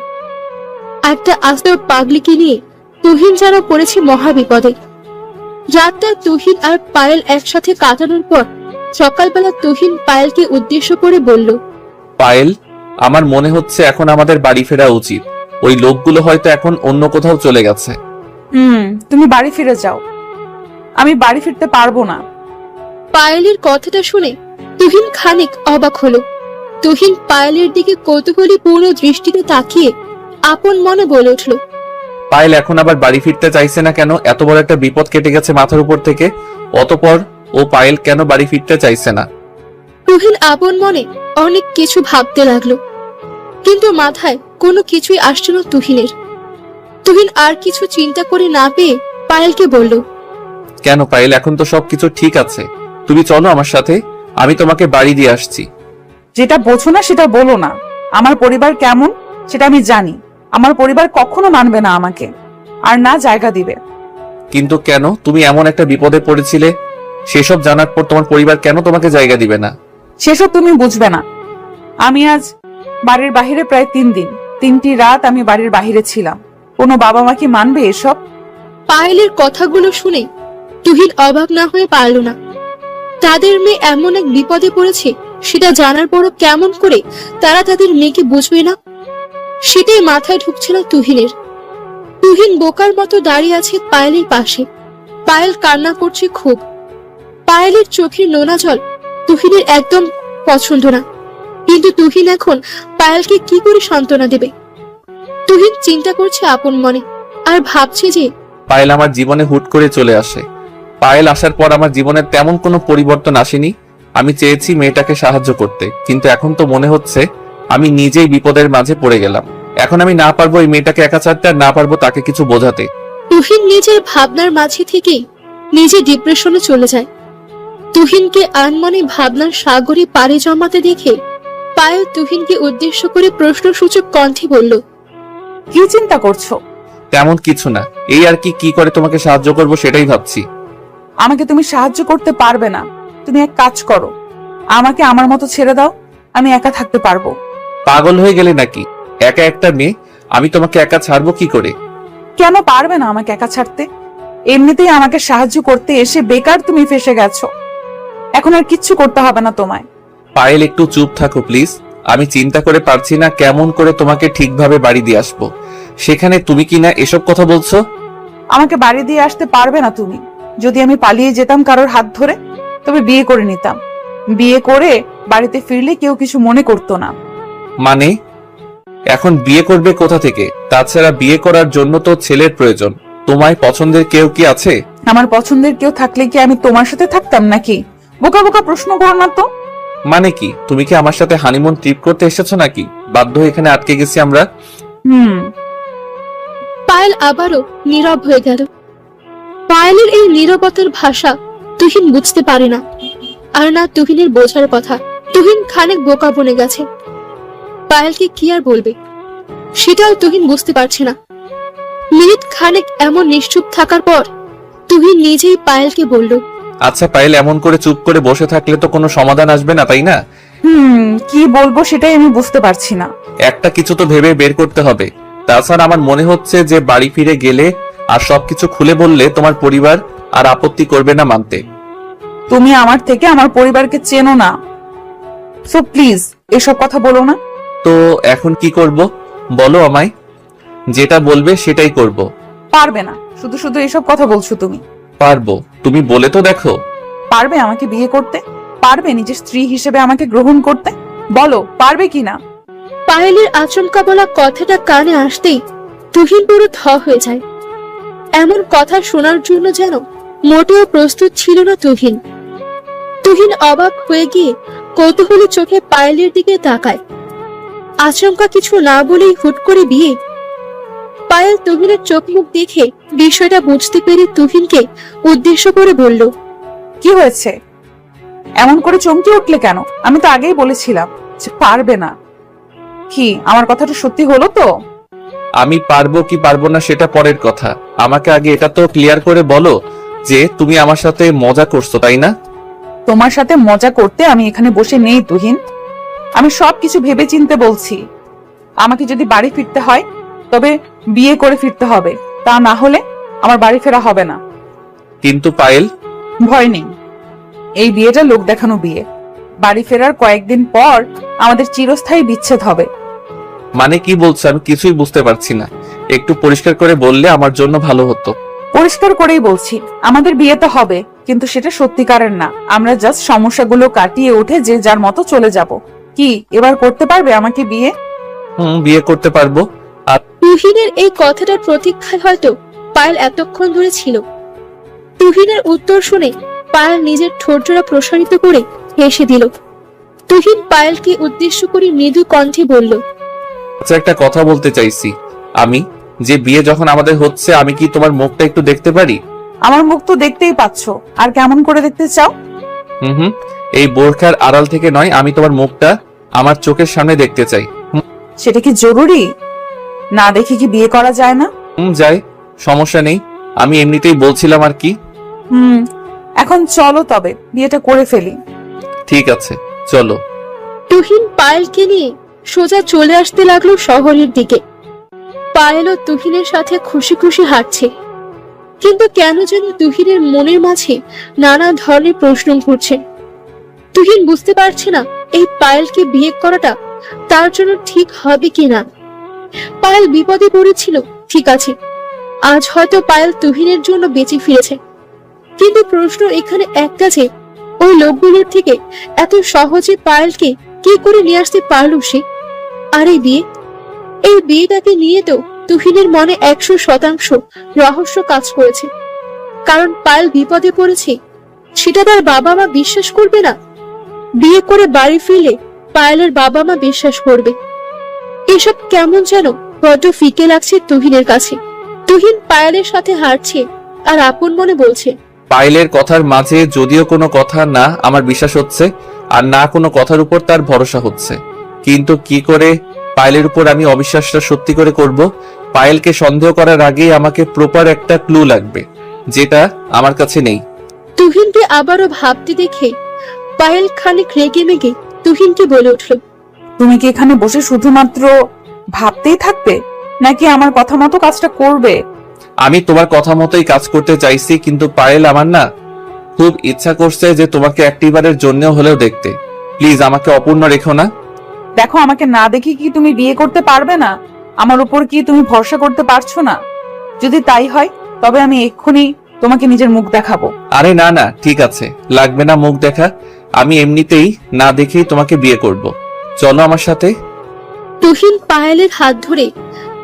একটা আস্ত পাগলিকে নিয়ে তুহিন যেন পড়েছে মহাবিপদে। রাতটা তুহিন আর পায়েল একসাথে কাটানোর পর সকালবেলা তুহিন পায়েলকে উদ্দেশ্য করে বলল, পায়েল, আমার মনে হচ্ছে এখন আমাদের বাড়ি ফেরা উচিত। ওই লোকগুলো হয়তো এখন অন্য কোথাও চলে গেছে। তুমি বাড়ি ফিরে যাও, আমি বাড়ি ফিরতে পারবো না। পায়েলের কথাটা শুনে তুহিন খানিক অবাক হলো। তুহিন পায়েলের দিকে কৌতূহলী পূর্ণ দৃষ্টিতে তাকিয়ে আপন মনে বলে উঠল, পায়েল এখন আবার বাড়ি ফিরতে চাইছে না কেন? এত বড় একটা বিপদ কেটে গেছে মাথার উপর থেকে, অতঃপর ও পায়েল কেন বাড়ি ফিরতে চাইছে না? তুহিন আপন মনে অনেক কিছু ভাবতে লাগলো, কিন্তু মাথায় কোনো কিছুই আসছে না তুহিনের। তুহিন আর কিছু চিন্তা করে না পেয়ে পায়েলকে বলল, কেন পায়েল, এখন তো সবকিছু ঠিক আছে। তুমি চলো আমার সাথে, আমি তোমাকে বাড়ি দিয়ে আসছি। যেটা বোঝো না সেটা বলো না। আমার পরিবার কেমন সেটা আমি জানি। আমার পরিবার কখনো মানবে না আমাকে, আর না জায়গা দিবে। কিন্তু কেন? তুমি এমন একটা বিপদে পড়েছিলে, সেসব জানার পর তোমার পরিবার কেন তোমাকে জায়গা দিবে না? সেসব তুমি বুঝবে না। আমি আজ বাড়ির বাহিরে প্রায় 3 দিন, 3টি রাত আমি বাড়ির বাহিরে ছিলাম। কোনো বাবা মা কি মানবে এসব? পায়েলের কথাগুলো শুনে তুহিন অবাক না হয়ে পারল না। তাদের মেয়ে এমন এক বিপদে পড়েছে সেটা জানার পরও কেমন করে তারা তাদের মেয়েকে বুঝবে না, সেটাই মাথায় ঢুকছে না তুহিনের। তুহিন বোকার মতো দাঁড়িয়ে আছে পায়েলের পাশে। পায়েল কান্না করছে খুব। পায়েলের চোখের নোনা জল তুহিনের একদম পছন্দ না, কিন্তু তুহিন এখন পায়েলকে কি করে সান্ত্বনা দেবে? তুহিন চিন্তা করছে আপন মনে, আর ভাবছে যে পায়েল আমার জীবনে হুট করে চলে আসে। পায়েল আসার পর আমার জীবনের তেমন কোনো পরিবর্তন আসেনি। আমি চেয়েছি মেয়েটাকে সাহায্য করতে, কিন্তু এখন তো মনে হচ্ছে আমি নিজেই বিপদের মাঝে পড়ে গেলাম। এখন আমি না পারবো এই মেয়েটাকে একা ছাড়তে, আর না পারবো তাকে কিছু বোঝাতে। তুহিন নিজের ভাবনার মাঝে থেকেই নিজে ডিপ্রেশনে চলে যায়। তুহিনকে আনমনে ভাবনার সাগরে পাড়ি জমাতে দেখে পায়েল তুহিনকে উদ্দেশ্য করে প্রশ্নসূচক কণ্ঠে বলল, কি চিন্তা করছো? তেমন কিছু না, এই আর কি করে তোমাকে সাহায্য করব সেটাই ভাবছি। আমাকে তুমি সাহায্য করতে পারবে না। তুমি এক কাজ করো, আমাকে আমার মতো ছেড়ে দাও, আমি একা থাকতে পারবো। পাগল হয়ে গেলে নাকি? একা একটা মেয়ে, আমি তোমাকে একা ছাড়বো কি করে? কেন পারবে না আমাকে একা ছাড়তে? এমনিতেই আমাকে সাহায্য করতে এসে বেকার তুমি ফেসে গেছো। এখন আর কিচ্ছু করতে হবে না তোমায়। পায়েল, একটু চুপ থাকো প্লিজ। আমি চিন্তা করে পারছি না কেমন করে তোমাকে ঠিকভাবে বাড়ি দিয়ে আসবো, সেখানে তুমি কি না এসব কথা বলছো? আমাকে বাড়ি দিয়ে আসতে পারবে না তুমি। যদি আমি পালিয়ে যেতাম কারোর হাত ধরে, তবে বিয়ে করে নিতাম। বিয়ে করে বাড়িতে ফিরলে কেউ কিছু মনে করতো না। মানে এখন বিয়ে করবে কোথা থেকে? তাছাড়া বিয়ে করার জন্য তো ছেলের প্রয়োজন। তোমায় পছন্দের কেউ কি আছে? আমার পছন্দের কেউ থাকলে কি আমি তোমার সাথে থাকতাম নাকি? বোকা বোকা প্রশ্ন করো না তো। মানে কি, তুমি কি আমার সাথে হানিমুন ট্রিপ করতে এসেছো নাকি? বাধ্য হয়ে এখানে আটকে গেছি আমরা। পায়েল আবারও নীরব হয়ে গেল। পায়েলের এই নীরবতার ভাষা তুহিন বুঝতে পারে না, আর না তুহিনের বোঝার কথা। তুহিন খানিক বোকা বনে গেছে। পায়েলকে কি আর বলবে সেটাও তুহিন বুঝতে পারছে না। মিনিট খানেক এমন নিশ্চুপ থাকার পর তুহিন নিজেই পায়েলকে বলল, আচ্ছা পায়েল, এমন করে চুপ করে বসে থাকলে তো কোনো সমাধান আসবে না, তাই না? কি বলবো সেটাই আমি বুঝতে পারছি না। একটা কিছু তো ভেবে বের করতে হবে। তাছাড়া আমার মনে হচ্ছে যে বাড়ি ফিরে গেলে আর সবকিছু খুলে বললে তোমার পরিবার আর আপত্তি করবে না মানতে। তুমি আমার থেকে আমার পরিবারকে চেনো না, সো প্লিজ এসব কথা বলো না। তো এখন কি করব বলো আমায়, যেটা বলবে সেটাই করব। পারবে না, শুধু শুধু এসব কথা বলছো তুমি। পারবো, তুমি বলে তো দেখো। পারবে আমাকে বিয়ে করতে? পারবে নিজের স্ত্রী হিসেবে আমাকে গ্রহণ করতে? বলো পারবে কিনা? পায়েলের আচমকা বলা কথাটা কানে আসতেই তুহিন পুরো থ হয়ে যায়। এমন কথা শোনার জন্য যেন মোটেও প্রস্তুত ছিল না তুহিন। তুহিন অবাক হয়ে গিয়ে কৌতূহলী চোখে পায়েলের দিকে তাকায়। আচমকা কিছু না বলেই হুট করে বিয়ে? পায়েল তুহিনের চোখ মুখ দেখে বিষয়টা বুঝতে পেরে তুহিনকে উদ্দেশ্য করে বলল, কি হয়েছে? এমন করে চমকে উঠলে কেন? আমি তো আগেই বলেছিলাম যে পারবে না। কি আমার কথাটা সত্যি হলো তো? আমি পারবো কি পারবো না সেটা পরের কথা, আমাকে আগে এটা তো ক্লিয়ার করে বলো যে তুমি আমার সাথে মজা করছো, তাই না? তোমার সাথে মজা করতে আমি এখানে বসে নেই তুহিন। আমি সবকিছু ভেবে চিন্তে বলছি। আমাকে যদি বাড়ি ফিরতে হয় তবে বিয়ে করে ফিরতে হবে, তা না হলে আমার বাড়ি ফেরা হবে না। কিন্তু পায়েল, ভয় নেই, এই বিয়েটা লোক দেখানো বিয়ে। বাড়ি ফেরার কয়েকদিন পর আমাদের চিরস্থায়ী বিচ্ছেদ হবে। মানে কি বলছো? আমি কিছুই বুঝতে পারছি না, একটু পরিষ্কার করে বললে আমার জন্য ভালো হতো। পরিষ্কার করেই বলছি, আমাদের বিয়ে তো হবে, কিন্তু সেটা সত্যিকারের না। আমরা জাস্ট সমস্যাগুলো কাটিয়ে উঠে যে যার মতো চলে যাব। কি এবার করতে পারবে আমাকে বিয়ে? বিয়ে করতে পারবো। তুহিনের এই কথাটার প্রতীক্ষায় হয়তো পায়েল এতক্ষণ ধরে ছিল। তুহিনের উত্তর শুনে পায়েল নিজের ঠোঁটজোড়া প্রসারিত করে হেসে দিল। তুহিন পায়েলকে উদ্দেশ্য করে মৃদু কণ্ঠে বলল, আচ্ছা, একটা কথা বলতে চাইছি। আমি যে বিয়ে যখন আমাদের হচ্ছে, আমি কি তোমার মুখটা একটু দেখতে পারি? আমার মুখ তো দেখতেই পাচ্ছ, আর কেমন করে দেখতে চাও? হুম, এই বোরখার আড়াল থেকে নয়, আমি তোমার মুখটা আমার চোখের সামনে দেখতে চাই। সেটা কি জরুরি? না দেখে কি বিয়ে করা যায় না? যাই, সমস্যা নেই, আমি এমনিতেই বলছিলাম আর কি। এখন চলো তবে বিয়েটা করে ফেলি। ঠিক আছে, চলো। তুহিন পায়েলকে নিয়ে সোজা চলে আসতে লাগলো শহরের দিকে। পায়েলও তুহিনের সাথে খুশি খুশি হাঁটছে, কিন্তু কেন যেন তুহিনের মনের মাঝে নানা ধরনের প্রশ্ন ঘুরছে। তুহিন বুঝতে পারছে না এই পায়েলকে বিয়ে করাটা তার জন্য ঠিক হবে কিনা। পায়েল বিপদে পড়েছিল, ঠিক আছে, আজ হয়তো পায়েল তুহিনের জন্য বেঁচে ফিরেছে, কিন্তু প্রশ্ন এখানে একটা যে ওই লোকগুলোর থেকে এত সহজে পায়েলকে কি করে নিয়ে আসতে পারলো সে? আর এই বিয়েটাকে নিয়ে তো তুহিনের মনে 100% রহস্য কাজ করেছে। কারণ পায়েল বিপদে পড়েছে সেটা তার বাবা মা বিশ্বাস করবে না। বিয়ে করে বাড়ি ফিরলে পায়েলের বাবা মা বিশ্বাস করবে। এসব কেমন যেন বড্ড ফিকে লাগছে তুহিনের কাছে। তুহিন পায়েলের সাথে হাঁটছে আর আপন মনে বলছে, পায়েলের কথার মাঝে যদিও কোনো কথা না আমার বিশ্বাস হচ্ছে, আর না কোনো কথার উপর তার ভরসা হচ্ছে, কিন্তু কি করে পায়েলের উপর আমি অবিশ্বাসটা সত্যি করে করব? পায়েলকে সন্দেহ করার আগেই আমাকে প্রপার একটা ক্লু লাগবে, যেটা আমার কাছে নেই। তুহিনকে আবারও ভাবতে দেখে পায়েল খানিক রেগে মেগে তুহিনকে বলে উঠল, তুমি কি এখানে বসে শুধুমাত্র ভাবতেই থাকবে, নাকি আমার কথা মতো কাজটা করবে? আমি তোমার কথা মতোই কাজ করতে চাইছি, কিন্তু পায়েল, আমার না খুব ইচ্ছা করছে যে তোমাকে একটিবারের জন্য হলেও দেখতে। প্লিজ আমাকে অপূর্ণ রেখো না। দেখো, আমাকে না দেখে কি তুমি বিয়ে করতে পারবে না? আমার উপর কি তুমি ভরসা করতে পারছো না? যদি তাই হয় তবে আমি এক্ষুনি তোমাকে নিজের মুখ দেখাবো। আরে না না, ঠিক আছে, লাগবে না মুখ দেখা, আমি এমনিতেই না দেখেই তোমাকে বিয়ে করব। চলো আমার সাথে। তুহিন পায়েলের হাত ধরে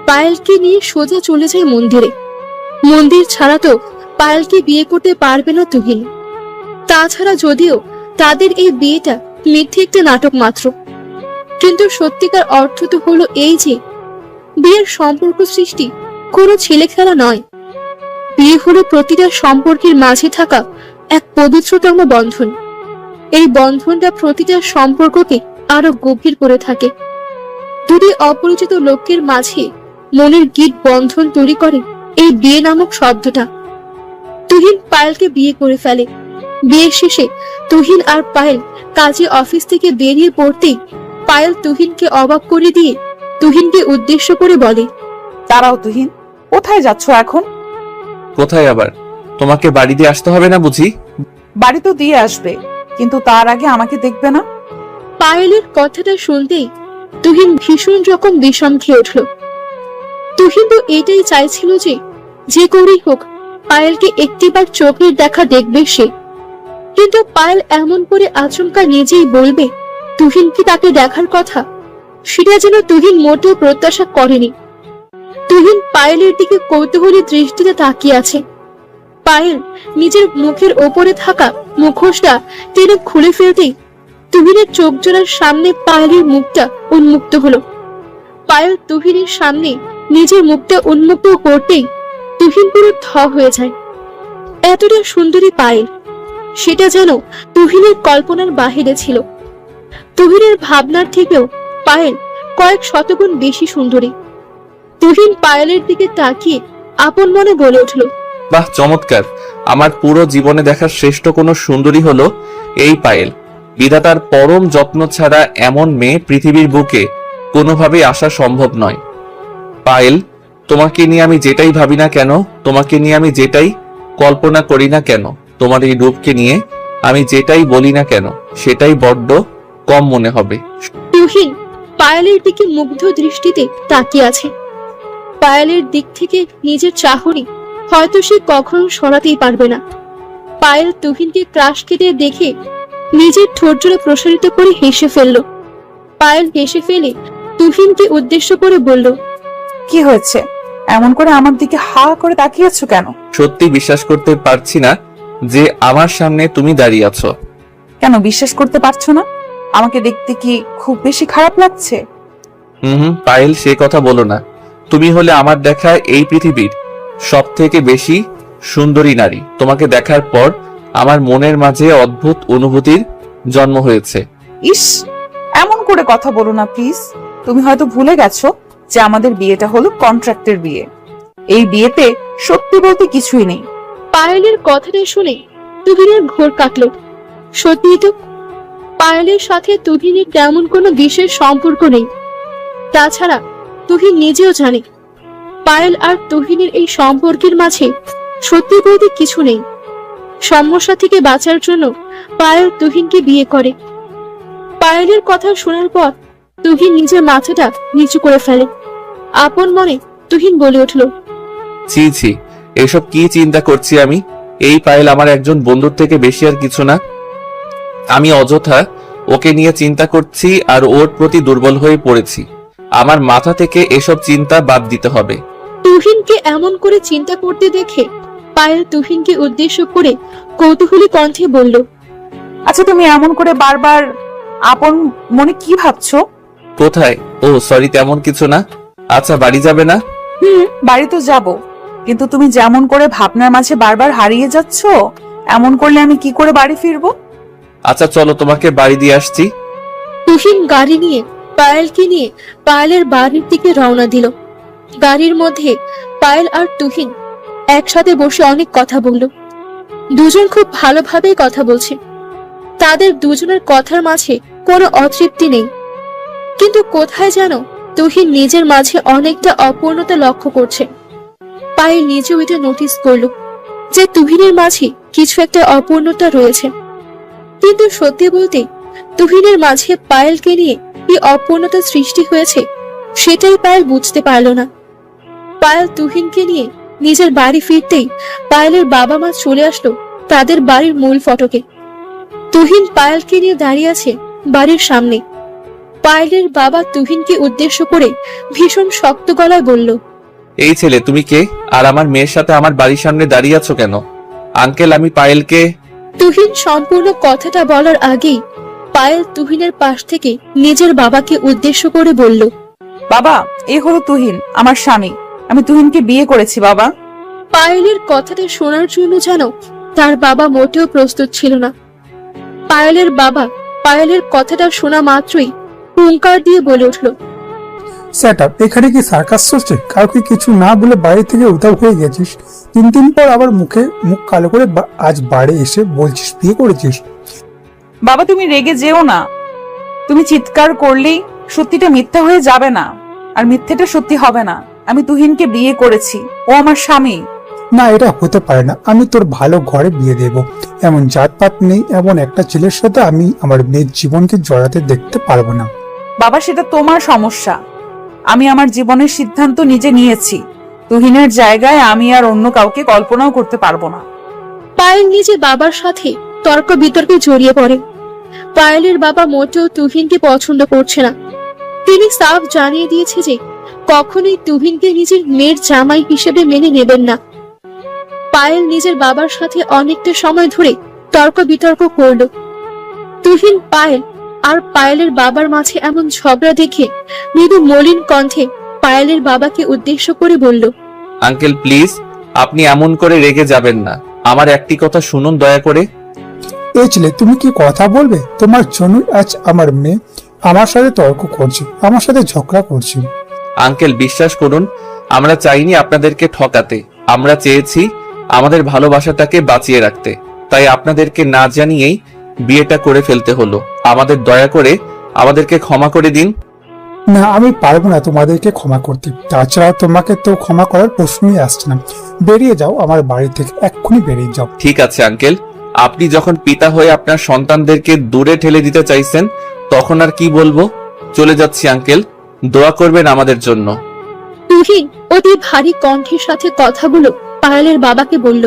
পায়েলকে নিয়ে সোজা চলে যায় মন্দিরে। মন্দির ছাড়া তো পায়েলকে বিয়ে করতে পারবে না তুহিন। তাছাড়া যদিও তাদের এই বিয়েটা মিথ্যে একটা নাটক মাত্র, কিন্তু সত্যিকার অর্থ তো হলো এই যে বিয়ের সম্পর্ক সৃষ্টি কোনো ছেলে খেলা নয়। বিয়ে হলো প্রতিটা সম্পর্কের মাঝে থাকা এক পবিত্রতম বন্ধন। এই বন্ধনটা প্রতিটা সম্পর্ককে আরো গভীর করে থাকে। দুটি অপরিচিত লোকের মাঝে মনের গীত বন্ধন তৈরি করে এই বিয়ে নামক শব্দটা। তুহিন পায়েলকে বিয়ে করে ফেলে। বিয়ে শেষে তুহিন আর পায়েল কাজে অফিস থেকে বেরিয়ে পড়তেই পায়েল তুহিনকে অবাক করে দিয়ে তুহিনকে উদ্দেশ্য করে বলে, দাঁড়াও তুহিন, কোথায় যাচ্ছ এখন? কোথায় আবার? তোমাকে বাড়ি দিয়ে আসতে হবে না বুঝি? বাড়ি তো দিয়ে আসবে, কিন্তু তার আগে আমাকে দেখবে না? পায়েলের কথাটা শুনতেই তুহিন ভীষণ রকম বিষম খেয়ে উঠল। তুহিন তো এটাই চাইছিল যে যে করেই হোক পায়েলকে একটিবার চোখের দেখা দেখবে সে, কিন্তু পায়েল এমন করে আচমকা নিজেই বলবে তুহিন কি তাকে দেখার কথা, সেটা যেন তুহিন মোটেও প্রত্যাশা করেনি। তুহিন পায়েলের দিকে কৌতূহলী দৃষ্টিতে তাকিয়ে আছে। পায়েল নিজের মুখের ওপরে থাকা মুখোশটা টেনে খুলে ফেলতেই তুহিনের চোখ জোড়ার সামনে পায়েলের মুখটা উন্মুক্ত হলো। পায়েল তুহিনের সামনে নিজের মুখটা উন্মুক্ত করতেই তুহিন পুরো থ হয়ে যায়। এতটা সুন্দরী পায়েল, সেটা যেন তুহিনের কল্পনার বাহিরে ছিল। তুহিনের ভাবনার থেকেও পায়েল কয়েক শতগুণ বেশি সুন্দরী। তুহিন পায়েলের দিকে তাকিয়ে আপন মনে বলে উঠল, বাহ, চমৎকার। আমার পুরো জীবনে দেখা শ্রেষ্ঠ কোনো সুন্দরী হলো এই পায়েল। বিধাতার পরম যত্ন ছাড়া এমন মেয়ে পৃথিবীর বুকে কোনোভাবেই আসা সম্ভব নয়। পায়েল, তোমাকে নিয়ে আমি যেটাই ভাবি না কেন, তোমাকে নিয়ে আমি যেটাই কল্পনা করি না কেন, তোমার এই রূপকে নিয়ে আমি যেটাই বলি না কেন, সেটাই বড্ড কম মনে হবে। তুহিন পায়েলের দিকে মুগ্ধ দৃষ্টিতে তাকিয়ে আছে। পায়েলের দিক থেকে নিজের চাহনি হয়তো সে কখনো সরাতেই পারবে না। পায়েল তুহিনকে ক্রাশ খেতে দেখে নিজের ঠোঁট জোড়া প্রসারিত করে হেসে ফেলল। পায়েল হেসে ফেলে তুহিনকে উদ্দেশ্য করে বলল, কি হয়েছে? এমন করে আমার দিকে হা করে তাকিয়ে আছো কেন? সত্যি বিশ্বাস করতে পারছি না যে আমার সামনে তুমি দাঁড়িয়ে আছো। কেন বিশ্বাস করতে পারছো না? আমাকে দেখতে কি খুব বেশি খারাপ লাগছে? পায়েল, সে কথা বলো না। তুমি হলে আমার দেখা এই পৃথিবীর সব থেকে বেশি সুন্দরী নারী। তোমাকে দেখার পর আমার মনের মাঝে অদ্ভুত অনুভূতির জন্ম হয়েছে। ইস, এমন করে কথা বলো না প্লিজ। তুমি হয়তো ভুলে গেছো যে আমাদের বিয়েটা হলো কন্ট্রাক্টের বিয়ে। এই বিয়েতে সত্যি বলতে কিছুই নেই। পায়েলের কথাটা শুনে তুহিনের ঘোর কাটল। সত্যি তো পায়েলের সাথে তুহিনের তেমন কোনো বিশেষ সম্পর্ক নেই। তাছাড়া তুহিন নিজেও জানে পায়েল আর তুহিনের এই সম্পর্কের মাঝে সত্যি বলতে কিছু নেই। সমস্যা থেকে বাঁচার জন্য পায়েল তুহিনকে বিয়ে করে। পায়েলের কথা শোনার পর তুহিন নিজের মাথাটা নিচু করে ফেলে। আপন মনে তুহিন বলে উঠল, ছি ছি, এসব কি চিন্তা করছি আমি? এই পায়েল আমার একজন বন্ধুর থেকে বেশি আর কিছু না। আমি অযথা ওকে নিয়ে চিন্তা করছি আর ওর প্রতি দুর্বল হয়ে পড়েছি। আমার মাথা থেকে এসব চিন্তা বাদ দিতে হবে। তুহিনকে এমন করে চিন্তা করতে দেখে পায়েল তুহিনকে উদ্দেশ্য করে কৌতূহলী কণ্ঠে বলল, আচ্ছা, তুমি এমন করে বারবার আপন মনে কি ভাবছো? কোথায়? ও সরি, তেমন কিছু না। আচ্ছা, বাড়ি যাবে না? বাড়ি তো যাব, কিন্তু তুমি যেমন করে ভাবনার মাঝে বারবার হারিয়ে যাচ্ছ, এমন করলে আমি কি করে বাড়ি ফিরবো? আচ্ছা চলো, তোমাকে বাড়ি দিয়ে আসছি। তুহিন গাড়ি নিয়ে পায়েলকে নিয়ে পায়েলের বাড়ির দিকে রওনা দিল। গাড়ির মধ্যে পায়েল আর তুহিন একসাথে বসে অনেক কথা বলল। দুজন খুব ভালোভাবেই কথা বলছে। তাদের দুজনের কথার মাঝে কোনো অতৃপ্তি নেই, কিন্তু কোথায় যেন তুহিন নিজের মাঝে অনেকটা অপূর্ণতা লক্ষ্য করছে। পায়েল নিজেও এটা নোটিস করলো যে তুহিনের মাঝে কিছু একটা অপূর্ণতা রয়েছে, কিন্তু সত্যি বলতে তুহিনের মাঝে পায়েলকে নিয়ে কি অপূর্ণতা সৃষ্টি হয়েছে সেটাই পায়েল বুঝতে পারল না। পায়েল তুহিনকে নিয়ে নিজের বাড়ি ফিরতেই পায়েলের বাবা মা চলে আসলো তাদের বাড়ির মূল ফটকে। তুহিন পায়েলকে নিয়ে দাঁড়িয়ে আছে বাড়ির সামনে। পায়েলের বাবা তুহিনকে উদ্দেশ্য করে ভীষণ শক্ত গলায় বলল, এই ছেলে, তুমি কে? আর আমার মেয়ের সাথে আমার বাড়ির সামনে দাঁড়িয়ে আছো কেন? আঙ্কেল, আমি পায়েলকে। তুহিন সম্পূর্ণ কথাটা বলার আগেই পায়েল তুহিনের পাশ থেকে নিজের বাবাকে উদ্দেশ্য করে বলল, বাবা, এই হলো তুহিন, আমার স্বামী। আমি তুহিনকে বিয়ে করেছি বাবা। পায়েলের কথাটা শোনার জন্য যেন তার বাবা মোটেও প্রস্তুত ছিল না। পায়েলের বাবা পায়েলের কথাটা শোনা মাত্রই হুঙ্কার দিয়ে বলে উঠল, সেট আপ, এখানে কি সার্কাস চলছে? কাউকে কিছু না বলে বাড়ি থেকে উধাও হয়ে গেছিস, 3 দিন পর আবার মুখ কালো করে আজ বাড়ি এসে বলছিস বিয়ে করেছিস? বাবা, তুমি রেগে যেও না। তুমি চিৎকার করলেই সত্যিটা মিথ্যা হয়ে যাবে না, আর মিথ্যেটা সত্যি হবে না। আমি তুহিনকে বিয়ে করেছি, ও আমার স্বামী। না, এটা হতে পারে না। আমি তোর ভালো ঘরে বিয়ে দেব, এমন জাতপাত নেই। এমন একটা ছেলের সাথে আমি আমার মেয়ের জীবনকে জড়াতে দেখতে পারবো না। বাবা, সেটা তোমার সমস্যা। আমি আমার জীবনের সিদ্ধান্ত নিজে নিয়েছি। তুহিনের জায়গায় আমি আর অন্য কাউকে কল্পনাও করতে পারবো না। পায়েল নিজে বাবার সাথে তর্ক বিতর্কে জড়িয়ে পড়ে। পায়েলের বাবা মোটেও তুহিনকে পছন্দ করছে না। তিনি সাফ জানিয়ে দিয়েছে যে কখনোই তুহিনকে নিজের মেয়ের জামাই হিসেবে মেনে নেবেন না। পায়েল নিজের বাবার সাথে অনেকটা সময় ধরে তর্ক বিতর্ক করলো। তুহিন, পায়েল আর পায়েলের বাবার মাঝে এমন ঝগড়া দেখে মৃদু মলিন কণ্ঠে পায়েলের বাবাকে উদ্দেশ্য করে বলল, আঙ্কেল প্লিজ, আপনি এমন করে রেগে যাবেন না। আমার একটি কথা শুনুন দয়া করে। এই ছেলে, তুমি কি কথা বলবে? তোমার জন্যই আজ আমার মেয়ে আমার সাথে তর্ক করছে, আমার সাথে ঝগড়া করছে। আঙ্কেল বিশ্বাস করুন, আমরা চাইনি আপনাদেরকে ঠকাতে। আমরা চেয়েছি আমাদের ভালোবাসাটাকে বাঁচিয়ে রাখতে, তাই আপনাদেরকে না জানিয়েই বিয়েটা করে ফেলতে হলো। আমাদের দয়া করে আমাদেরকে ক্ষমা করে দিন। না, আমি পারবো না তোমাদেরকে ক্ষমা করতে। তাছাড়া তোমাকে তো ক্ষমা করার প্রশ্নই আসছে না। বেরিয়ে যাও আমার বাড়ি থেকে, এক্ষুনি বেরিয়ে যাও। ঠিক আছে আঙ্কেল, আপনি যখন পিতা হয়ে আপনার সন্তানদেরকে দূরে ঠেলে দিতে চাইছেন, তখন আর কি বলবো। চলে যাচ্ছি আঙ্কেল, দোয়া করবেন আমাদের জন্য। তুহিন অতি ভারী কণ্ঠের সাথে কথাগুলো পায়েলের বাবাকে বলল।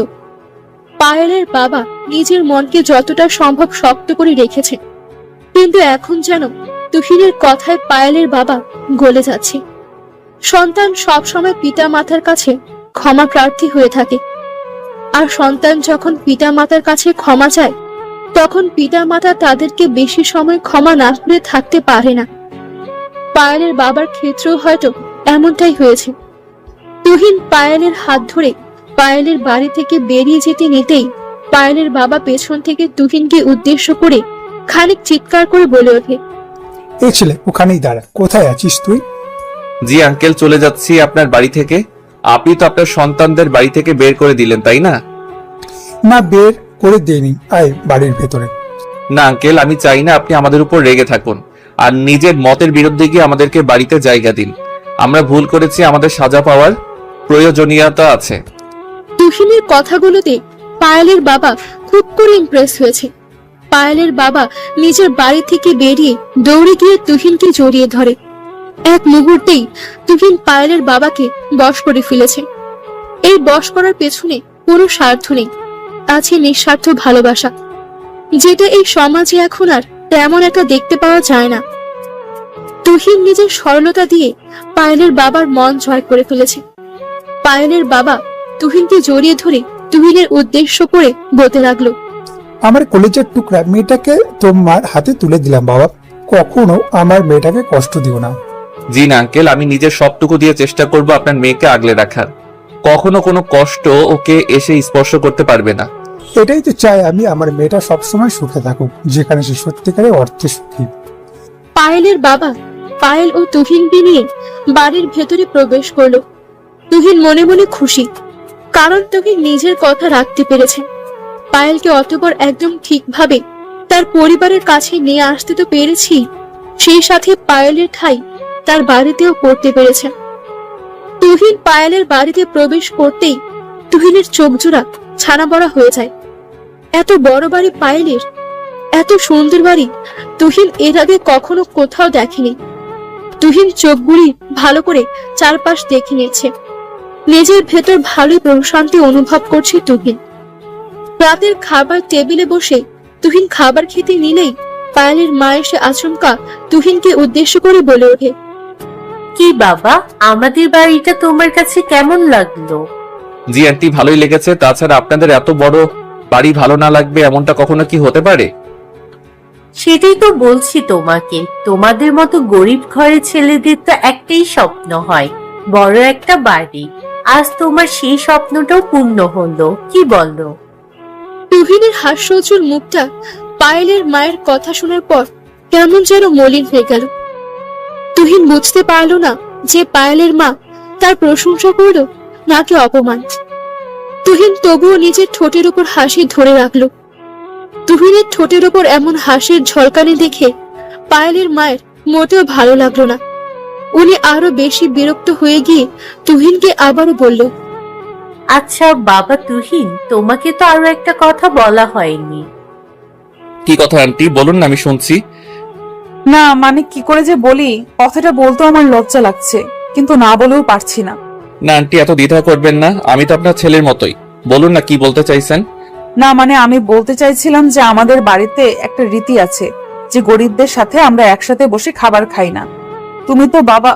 পায়েলের বাবা নিজের মনকে যতটা সম্ভব শক্ত করে রেখেছে, কিন্তু এখন যেন তুহিনের কথায় পায়েলের বাবা গলে যাচ্ছে। সন্তান সবসময় পিতা মাতার কাছে ক্ষমা প্রার্থী হয়ে থাকে, আর সন্তান যখন পিতা মাতার কাছে ক্ষমা চায়, তখন পিতা মাতা তাদেরকে বেশি সময় ক্ষমা না করে থাকতে পারে না। পায়েলের বাবার ক্ষেত্রেও হয়তো এমনটাই হয়েছে। তুহিন পায়েলের হাত ধরে পায়েলের বাড়ি থেকে বেরিয়ে যেতে নিতেই পায়েলের বাবা পেছন থেকে তুহিনকে উদ্দেশ্য করে খানিক চিৎকার করে বলে ওঠে, এই ছেলে, ওখানেই দাঁড়া। কোথায় আছিস তুই? জি আঙ্কেল, চলে যাচ্ছি আপনার বাড়ি থেকে। আপনি তো আপনার সন্তানদের বাড়ি থেকে বের করে দিলেন, তাই না? না, বের করে দেয়নি। আয় বাড়ির ভেতরে। না আঙ্কেল, আমি চাই না আপনি আমাদের উপর রেগে থাকুন আর নিজের মতের বিরুদ্ধে গিয়ে আমাদেরকে বাড়িতে জায়গা দিন। আমরা ভুল করেছি, আমাদের সাজা পাওয়ার প্রয়োজনীয়তা আছে। তুহিনের কথাগুলোতে পায়েলের বাবা খুব করে ইমপ্রেস হয়েছে। পায়েলের বাবা নিজের বাড়ি থেকে বেরিয়ে দৌড়ে গিয়ে তুহিনকে জড়িয়ে ধরে। এক মুহূর্তেই তুহিন পায়েলের বাবাকে বশ করে ফেলেছে। এই বশ করার পেছনে কোনো স্বার্থ নেই, আছে নিঃস্বার্থ ভালোবাসা, যেটা এই সমাজে এখন আর তেমন একটা দেখতে পাওয়া যায় না। তুহিন নিজের সরলতা দিয়ে পায়েলের বাবার মন জয় করে ফেলেছে। পায়েলের বাবা তুহিনকে জড়িয়ে ধরে তুহিনের উদ্দেশ্য করে বলতে লাগলো, আমার কলেজের টুকরা মেয়েটাকে তোমার হাতে তুলে দিলাম বাবা। কখনো আমার মেয়েটাকে কষ্ট দিও না। জি না আঙ্কেল, আমি নিজের সবটুকু দিয়ে চেষ্টা করব আপনার মেয়েকে আগলে রাখার। কখনো কোনো কষ্ট ওকে এসে স্পর্শ করতে পারবে না। এটাই তো চাই আমি, আমার মেয়েটা সবসময় সুখে থাকুক, যেখানে সে সত্যিকারের অর্থে সুখী। পায়েলের বাবা পায়েল ও তুহিনকে নিয়ে বাড়ির ভেতরে প্রবেশ করলো। তুহিন মনে মনে খুশি, কারণ তুহিন নিজের কথা রাখতে পেরেছে। পায়েলকে অতঃপর একদম ঠিকভাবে তার পরিবারের কাছে নিয়ে আসতে তো পেরেছি, সেই সাথে পায়েলের ঠাঁই তার বাড়িতেও করতে পেরেছে। তুহিন পায়েলের বাড়িতে প্রবেশ করতেই তুহিনের চোখ জোড়া ছানা বড়া হয়ে যায়। এত বড় বাড়ি পায়েলের, এত সুন্দর বাড়ি তুহিন এর আগে কখনো কোথাও দেখেনি। তুহিন চোখগুলি ভালো করে চারপাশ দেখে নিয়েছে। নিজের ভেতর ভালোই প্রশান্তি অনুভব করছে তুহিন। রাতের খাবার টেবিলে বসে তুহিন খাবার খেতে নিলেই পায়েলের মা এসে আচমকা তুহিনকে উদ্দেশ্য করে বলে ওঠে, কি বাবা, আমাদের বাড়িটা তোমার কাছে কেমন লাগলো? জি আন্টি, ভালোই লেগেছে। তাছাড়া আপনাদের এত বড় বাড়ি ভালো না লাগবে এমনটা কখনো কি হতে পারে? সেটাই তো বলছি তোমাকে, তোমাদের মতো গরিব ঘরের ছেলেদের তো একটাই স্বপ্ন হয়, বড় একটা বাড়ি। আজ তোমার সেই স্বপ্নটাও পূর্ণ হলো, কি বলো? তুহিনের হাস্যোজ্জ্বল মুখটা পায়েলের মায়ের কথা শোনার পর কেমন যেন মলিন হয়ে গেল। তুহিন বুঝতে পারলো না যে পায়েলের মা তার প্রশংসা করলো নাকি অপমান। তুহিন তবুও নিজের ঠোঁটের উপর হাসি ধরে রাখলো। তুহিনের ঠোঁটের উপর এমন হাসির ঝলকানি দেখে পায়েলের মায়ের মোটেও ভালো লাগলো না। উনি আরো বেশি বিরক্ত হয়ে গিয়ে তুহিনকে আবারও বলল, আচ্ছা বাবা তুহিন, তোমাকে তো আরো একটা কথা বলা হয়নি। কি কথা আন্টি, বলুন না, আমি শুনছি। না মানে কি করে যে বলি, কথাটা বলতেও আমার লজ্জা লাগছে, কিন্তু না বলেও পারছি না। না আন্টি, এত দ্বিধা করবেন না, আমি তো আপনার ছেলের মতোই। বলুন না কি বলতে চাইছেন। না মানে আমি বলতে চাইছিলাম যে আমাদের বাড়িতে একটা রীতি আছে যে গরিবদের সাথে আমরা একসাথে বসে খাবার খাই না। তুমি তো বাবা।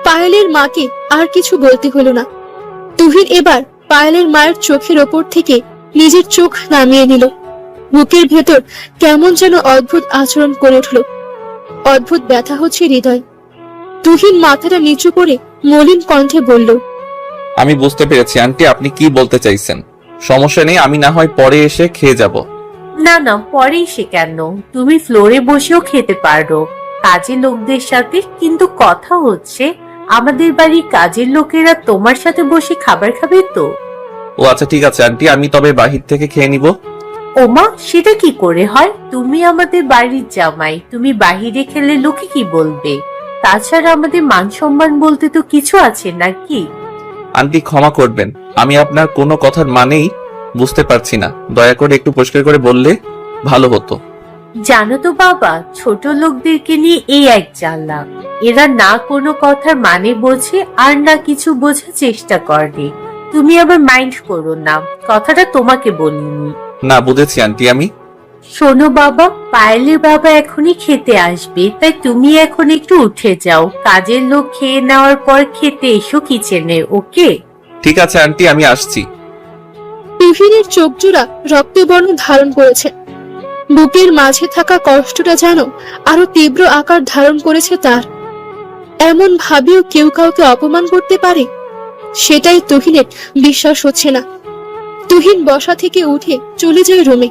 পায়েলের মাকে আর কিছু বলতে হলো না। তুহিন এবার পায়েলের মায়ের চোখের ওপর থেকে নিজের চোখ নামিয়ে নিল। বুকের ভেতর কেমন যেন অদ্ভুত আচরণ করে উঠল। অদ্ভুত ব্যথা হচ্ছে হৃদয়। তুহিন মাথাটা নিচু করে মলিন কণ্ঠে বলল, আমি বুঝতে পেরেছি আন্টি, আপনি কি বলতে চাইছেন। সমস্যা নেই, আমি না হয় পরে এসে খেয়ে যাব। না না, পরেই সে কেন, তুমি ফ্লোরে বসেও খেতে পারো কাজের লোকদের সাথে। কিন্তু কথা হচ্ছে, আমাদের বাড়ির কাজের লোকেরা তোমার সাথে বসে খাবার খাবে তো? ও আচ্ছা, ঠিক আছে আন্টি, আমি তবে বাহির থেকে খেয়ে নিব। ওমা, সেটা কি করে হয়? তুমি আমাদের বাড়ির জামাই, তুমি বাহিরে খেলে লোকে কি বলবে? তাছাড়া আমাদের মান সম্মান বলতে তো কিছু আছে নাকি? আন্টি ক্ষমা করবেন, আমি আপনার কোনো কথার মানেই বুঝতে পারছি না। দয়া করে একটু পরিষ্কার করে বললে ভালো হতো। জানো তো বাবা, ছোট লোকদেরকে নিয়ে এই এক জ্বালা। এরা না কোনো কথার মানে বোঝে আর না কিছু বোঝার চেষ্টা করে। তুমি আবার মাইন্ড করো না, কথাটা তোমাকে বলিনি। না, বুঝেছি আন্টি আমি। শোনো বাবা, পায়েলের বাবা এখনই খেতে আসবে, তাই তুমি এখন একটু উঠে যাও। কাজের লোক খেয়ে নেওয়ার পর খেতে এসো কিচেনে, ওকে? ঠিক আছে আন্টি, আমি আসছি। তুহিনের চোখ জোড়া রক্তবর্ণ ধারণ করেছে। বুকের মাঝে থাকা কষ্টটা যেন আরো তীব্র আকার ধারণ করেছে তার। এমন ভাবেও কেউ কাউকে অপমান করতে পারে, সেটাই তুহিনের বিশ্বাস হচ্ছে না। তুহিন বসা থেকে উঠে চলে যায় রুমে।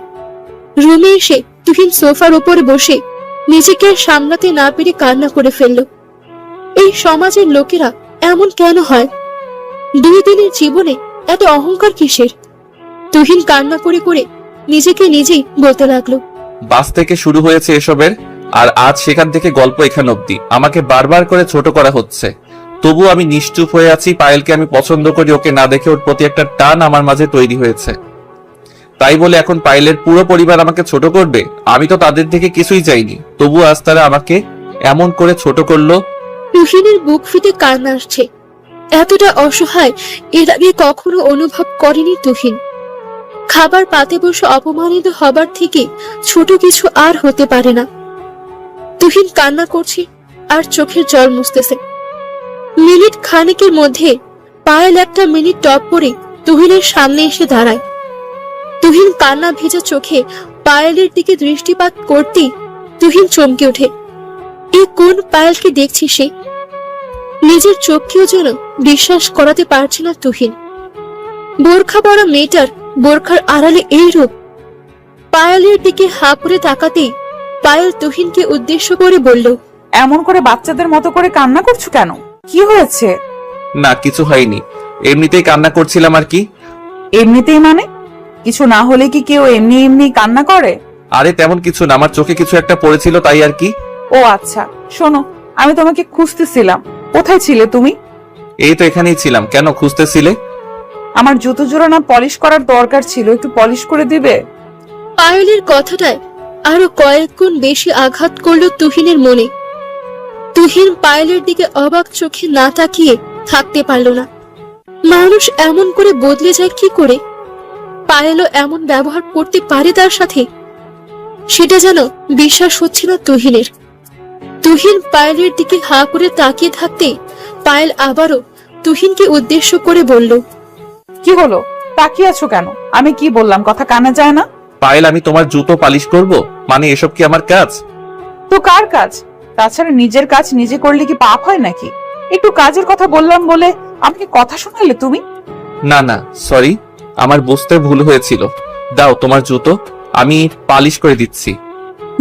রুমে এসে তুহিন সোফার উপরে বসে নিজেকে আর সামলাতে না পেরে কান্না করে ফেলল। এই সমাজের লোকেরা এমন কেন হয়? 2 দিনের জীবনে এত অহংকার কিসের? তুহিন কান্না করে করে নিজেকে নিজেই বলতে লাগলো, বাস থেকে শুরু হয়েছে এসবের, আর আজ সেখান থেকে গল্প এখানে অব্দি। আমাকে বারবার করে ছোট করা হচ্ছে, তবু আমি নিশ্চুপ হয়ে আছি। পায়েলকে আমি পছন্দ করি, ওকে না দেখে ওর প্রতি একটা টান আমার মাঝে তৈরি হয়েছে। তাই বলে এখন পায়েলের পুরো পরিবার আমাকে ছোট করবে? আমি তো তাদের থেকে কিছুই চাইনি, তবু আজ তারা আমাকে এমন করে ছোট করলো। তুহিনের বুক ফিটে কান্না আসছে। এতটা অসহায় এর আগে কখনো অনুভব করেনি তুহিন। খাবার পাতে বসে অপমানিত হবার থেকে ছোট কিছু আর হতে পারে না। তুহিন কান্না করছে আর চোখের জল মুছতেছে। মিনিট খানেকের মধ্যে পায়েল একটা মিনিট টপ পরে তুহিনের সামনে এসে দাঁড়ায়। তুহিন কান্না ভেজা চোখে পায়েলের দিকে দৃষ্টিপাত করতেই তুহিন চমকে ওঠে। এ কোন পায়েলকে দেখছে সে? নিজের চোখকেও যেন বিশ্বাস করাতে পারছে না তুহিন। বোরখা পরা মেয়েটার বোরখার আড়ালে এই রূপ। পায়েলের দিকে হা করে তাকাতেই পায়েল তুহিনকে উদ্দেশ্য করে বলল, এমন করে বাচ্চাদের মতো করে কান্না করছো কেন? কি হয়েছে? না, কিছু হয়নি, এমনিতেই কান্না করছিলাম আর কি। এমনিতেই মানে? কিছু না হলে কি কেউ এমনি এমনি কান্না করে? আরে তেমন কিছু না, আমার চোখে কিছু একটা পড়েছিল তাই আর কি। ও আচ্ছা, শোনো, আমি তোমাকে খুঁজতেছিলাম। কোথায় ছিলে তুমি? এই তো এখানেই ছিলাম। কেন খুঁজতেছিলে? আমার জুতো জোড়া না পলিশ করার দরকার ছিল, একটু পলিশ করে দিবে? পায়েলের কথাটায় আরো কয়েক গুণ বেশি আঘাত করলো তুহিনের মনে। তুহিন পায়েলের দিকে অবাক চোখে না তাকিয়ে থাকতে পারল না। মানুষ এমন করে বদলে যায় কি করে? পায়েলও এমন ব্যবহার করতে পারে তার সাথে? সেটা যেন বিশ্বাস হচ্ছে না তুহিনের। তুহিন পায়েলের দিকে হা করে তাকিয়ে থাকতে পায়েল আবারও তুহিনকে উদ্দেশ্য করে বলল, কি হলো? তাকিয়ে আছো কেন? আমি কি বললাম কথা কানে যায় না? পায়েল, আমি তোমার জুতো পালিশ করব? মানে এসব কি আমার কাজ? তো কার কাজ? তাছাড়া নিজের কাজ নিজে করলে কি পাপ হয় নাকি? একটু কাজের কথা বললাম বলে আমাকে কথা শোনালে তুমি? না না, সরি, আমার বুঝতে ভুল হয়েছিল। দাও তোমার জুতো, আমি পালিশ করে দিচ্ছি।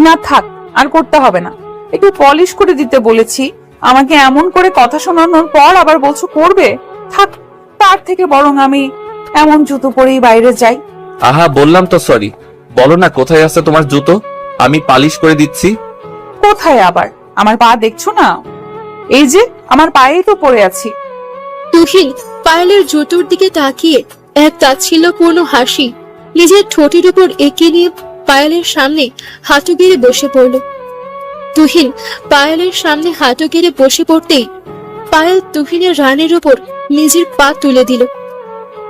না থাক, আর করতে হবে না। একটু পলিশ করে দিতে বলেছি, আমাকে এমন করে কথা শোনানোর পর আবার বলছো করবে? থাক, তার থেকে বরং আমি এমন জুতো পরেই বাইরে যাই। আহা, বললাম তো সরি। বলো না কোথায় আছে তোমার জুতো, আমি পালিশ করে দিচ্ছি। কোথায় আবার? আমার পা দেখছো না? এই যে আমার পায়েই তো পড়ে আছি। তুহিন পায়েলের জুতোর দিকে তাকিয়ে এক তাচ্ছিল্যপূর্ণ হাসি নিজের ঠোঁটের উপর এঁকে নিয়ে পায়েলের সামনে হাঁটু গেড়ে বসে পড়ল। তুহিন পায়েলের সামনে হাঁটু গেড়ে বসে পড়তেই পায়েল তুহিনের রানের উপর নিজের পা তুলে দিল।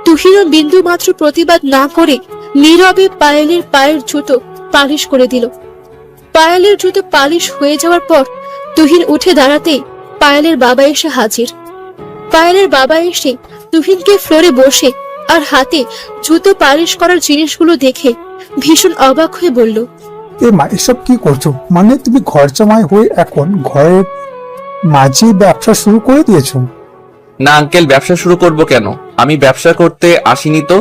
তুহিনও বিন্দু মাত্র প্রতিবাদ না করে নীরবে পায়েলের পায়ের জুতো পালিশ করে দিল। পায়েলের জুতো পালিশ হয়ে যাওয়ার পর তুহিন উঠে দাঁড়াতেই পায়েলের বাবা এসে হাজির। পায়েলের বাবা এসে তুহিনকে ফ্লোরে বসে আর হাতে জুতো পালিশ করার জিনিসগুলো দেখে ভীষণ অবাক হয়ে বলল, এ মা, এসব কি করছো? মানে তুমি ঘর জামাই হয়ে এখন ঘরের মাঝে ব্যবসা শুরু করে দিয়েছো? না আঙ্কেল, ব্যবসা শুরু করব কেন? আমি ব্যবসা করতে আসিনি তো,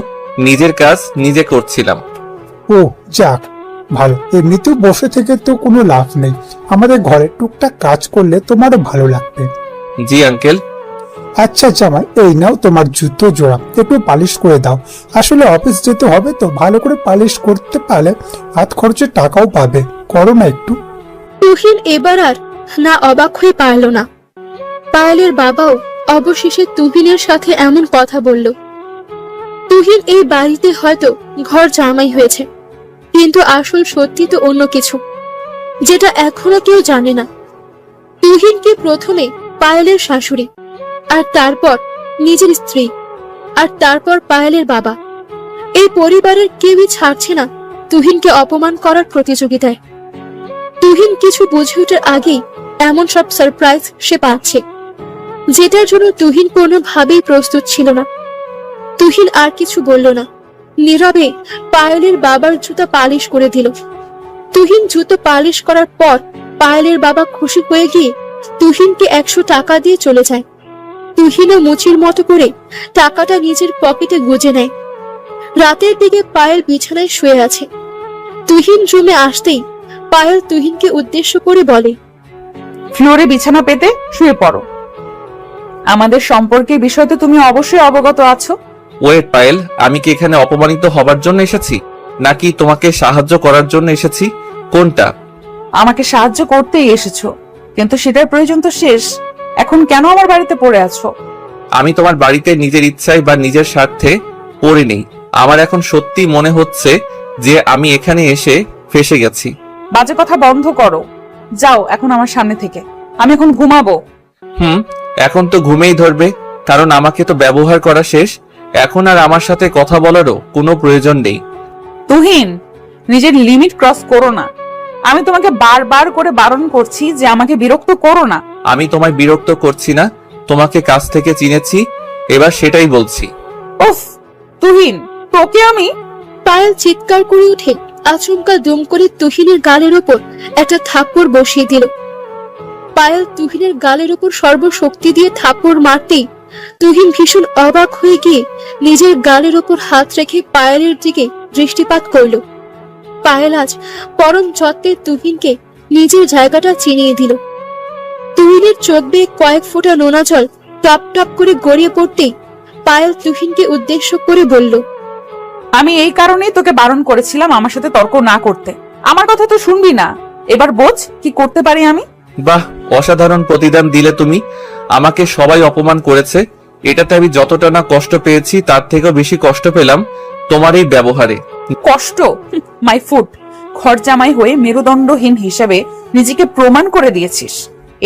নিজের কাজ নিজে করছিলাম। ও যাক, ভালো। এমনিতেও বসে থেকে তো কোনো লাভ নেই, আমাদের ঘরে টুকটাক কাজ করলে তোমারও ভালো লাগবে। জি আঙ্কেল। আচ্ছা জামাই, এই নাও তোমার জুতো জোড়া, একটু পালিশ করে দাও। আসলে অফিস যেতে হবে তো, ভালো করে পালিশ করতে পারলে হাত খরচের টাকাও পাবে। করো না একটু। তুহিন এবার আর না অবাক হয়ে পারল না। পায়েলের বাবাও অবশেষে তুহিনের সাথে এমন কথা বলল। তুহিন এই বাড়িতে হয়তো ঘর জামাই হয়েছে, কিন্তু আসল সত্যি তো অন্য কিছু, যেটা এখনো কেউ জানে না। তুহিনকে প্রথমে পায়েলের শাশুড়ি, আর তারপর নিজের স্ত্রী, আর তারপর পায়েলের বাবা, এই পরিবারের কেউই ছাড়ছে না তুহিনকে অপমান করার প্রতিযোগিতায়। তুহিন কিছু বুঝে ওঠার আগেই এমন সব সারপ্রাইজ সে পাচ্ছে, যেটার জন্য তুহিন কোনোভাবেই প্রস্তুত ছিল না। তুহিন আর কিছু বলল না, নীরবে পায়েলের বাবার জুতা পালিশ করে দিল। তুহিন জুতো পালিশ করার পর পায়েলের বাবা খুশি হয়ে গিয়ে তুহিনকে 100 টাকা দিয়ে চলে যায়। তুহিনও মুচির মতো করে টাকাটা নিজের পকেটে গুজে নেয়। রাতের দিকে পায়েল বিছানায় শুয়ে আছে। তুহিন রুমে আসতেই পায়েল তুহিনকে উদ্দেশ্য করে বলে, ফ্লোরে বিছানা পেতে শুয়ে পড়ো। আমাদের সম্পর্কের বিষয়ে তো তুমি অবশ্যই অবগত আছো। ওয়েট পায়েল, আমি কি এখানে অপমানিত হবার জন্য এসেছি, নাকি তোমাকে সাহায্য করার জন্য এসেছি? কোনটা? আমাকে সাহায্য করতেই এসেছো, কিন্তু সেটার প্রয়োজন তো শেষ। এখন কেন আমার বাড়িতে পড়ে আছো? আমি তোমার বাড়িতে নিজের ইচ্ছায় বা নিজের স্বার্থে পড়ে নেই। আমার এখন সত্যি মনে হচ্ছে যে আমি এখানে এসে ফেঁসে গেছি। বাজে কথা বন্ধ করো, যাও এখন আমার সামনে থেকে। আমি এখন ঘুমাবো। এখন তো ঘুমেই ধরবে, কারণ আমাকে তো ব্যবহার করা শেষ। এখন আর আমার সাথে কথা বলারও কোনো প্রয়োজন নেই। তুহিন, নিজের লিমিট ক্রস করো না। আমি তোমাকে বারবার করে বারণ করছি যে আমাকে বিরক্ত করো না। আমি তোমায় বিরক্ত করছি না, তোমাকে কাছ থেকে চিনেছি, এবার সেটাই বলছি। উফ তুহিন, তোকে আমি। পায়েল চিৎকার করে উঠে আচমকা দুম করে তুহিনের গালের ওপর একটা থাপ্পড় বসিয়ে দিল। পায়েল তুহিনের গালের ওপর সর্বশক্তি দিয়ে থাপ্পড় মারতেই তুহিন ভীষণ অবাক হয়ে গিয়ে নিজের গালের ওপর হাত রেখে পায়েলের দিকে দৃষ্টিপাত করল। পায়েল আজ পরম যত্নে তুহিনকে নিজের জায়গাটা চিনিয়ে দিল। তুহিনের চোখ বেয়ে কয়েক ফোঁটা নোনা জল টপ টপ করে গড়িয়ে পড়তেই পায়েল তুহিনকে উদ্দেশ্য করে বলল, আমি এই কারণেই তোকে বারণ করেছিলাম আমার সাথে তর্ক না করতে। আমার কথা তো শুনবি না। এবার বোঝ কি করতে পারি আমি। বাহ, অসাধারণ প্রতিদান দিলে তুমি। আমাকে সবাই অপমান করেছে, এটাতে আমি যতটা না কষ্ট পেয়েছি তার থেকেও বেশি কষ্ট পেলাম তোমার এই ব্যবহারে। কষ্ট? My foot. ঘর জামাই হয়ে মেরুদণ্ডহীন হিসেবে নিজেকে প্রমাণ করে দিয়েছিস,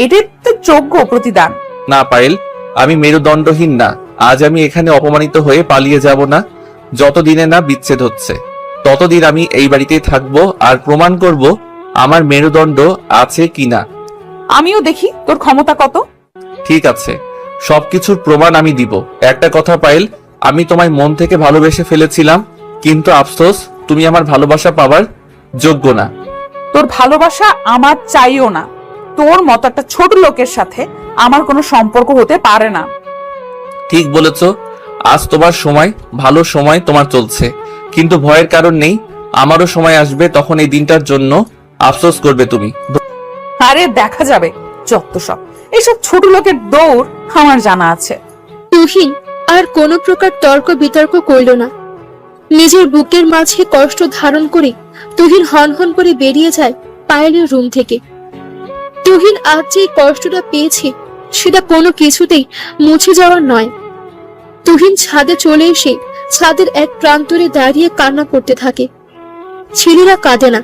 এটাই তো যোগ্য প্রতিদান। না পায়েল, আমি মেরুদণ্ডহীন না। আজ আমি এখানে অপমানিত হয়ে পালিয়ে যাব না। যতদিনে না বিচ্ছেদ হচ্ছে ততদিন আমি এই বাড়িতেই থাকবো আর প্রমাণ করব আমার মেরুদণ্ড আছে কিনা। আমিও দেখি তোর ক্ষমতা কত। ঠিক আছে, সবকিছুর প্রমাণ আমি দিব। একটা কথা পায়েল, আমি তোমায় মন থেকে ভালোবেসে ফেলেছিলাম, কিন্তু আফসোস তুমি আমার ভালোবাসা পাওয়ার যোগ্য না। তোর ভালোবাসা আমার চাইও না। তোর মতো একটা ছোট লোকের সাথে আমার কোনো সম্পর্ক হতে পারে না। ঠিক বলেছ, আজ তোমার সময়, ভালো সময় তোমার চলছে, কিন্তু ভয়ের কারণ নেই। আমারও সময় আসবে, তখন এই দিনটার জন্য আফসোস করবে তুমি। আরে দেখা যাবে, যত সব এইসব ছোট লোকের দৌড় আমার জানা আছে। তুহিন আর কোনো প্রকার তর্ক বিতর্ক করল না। নিজের বুকের মাঝে কষ্ট ধারণ করে তুহিন হনহন করে বেরিয়ে যায় পায়েলের রুম থেকে। তুহিন আজ যে কষ্টটা পেয়েছে সেটা কোনো কিছুতেই মুছে যাওয়ার নয়। তুহিন ছাদে চলে এসে ছাদের এক প্রান্তরে দাঁড়িয়ে কান্না করতে থাকে। ছেলেরা কাঁদে না।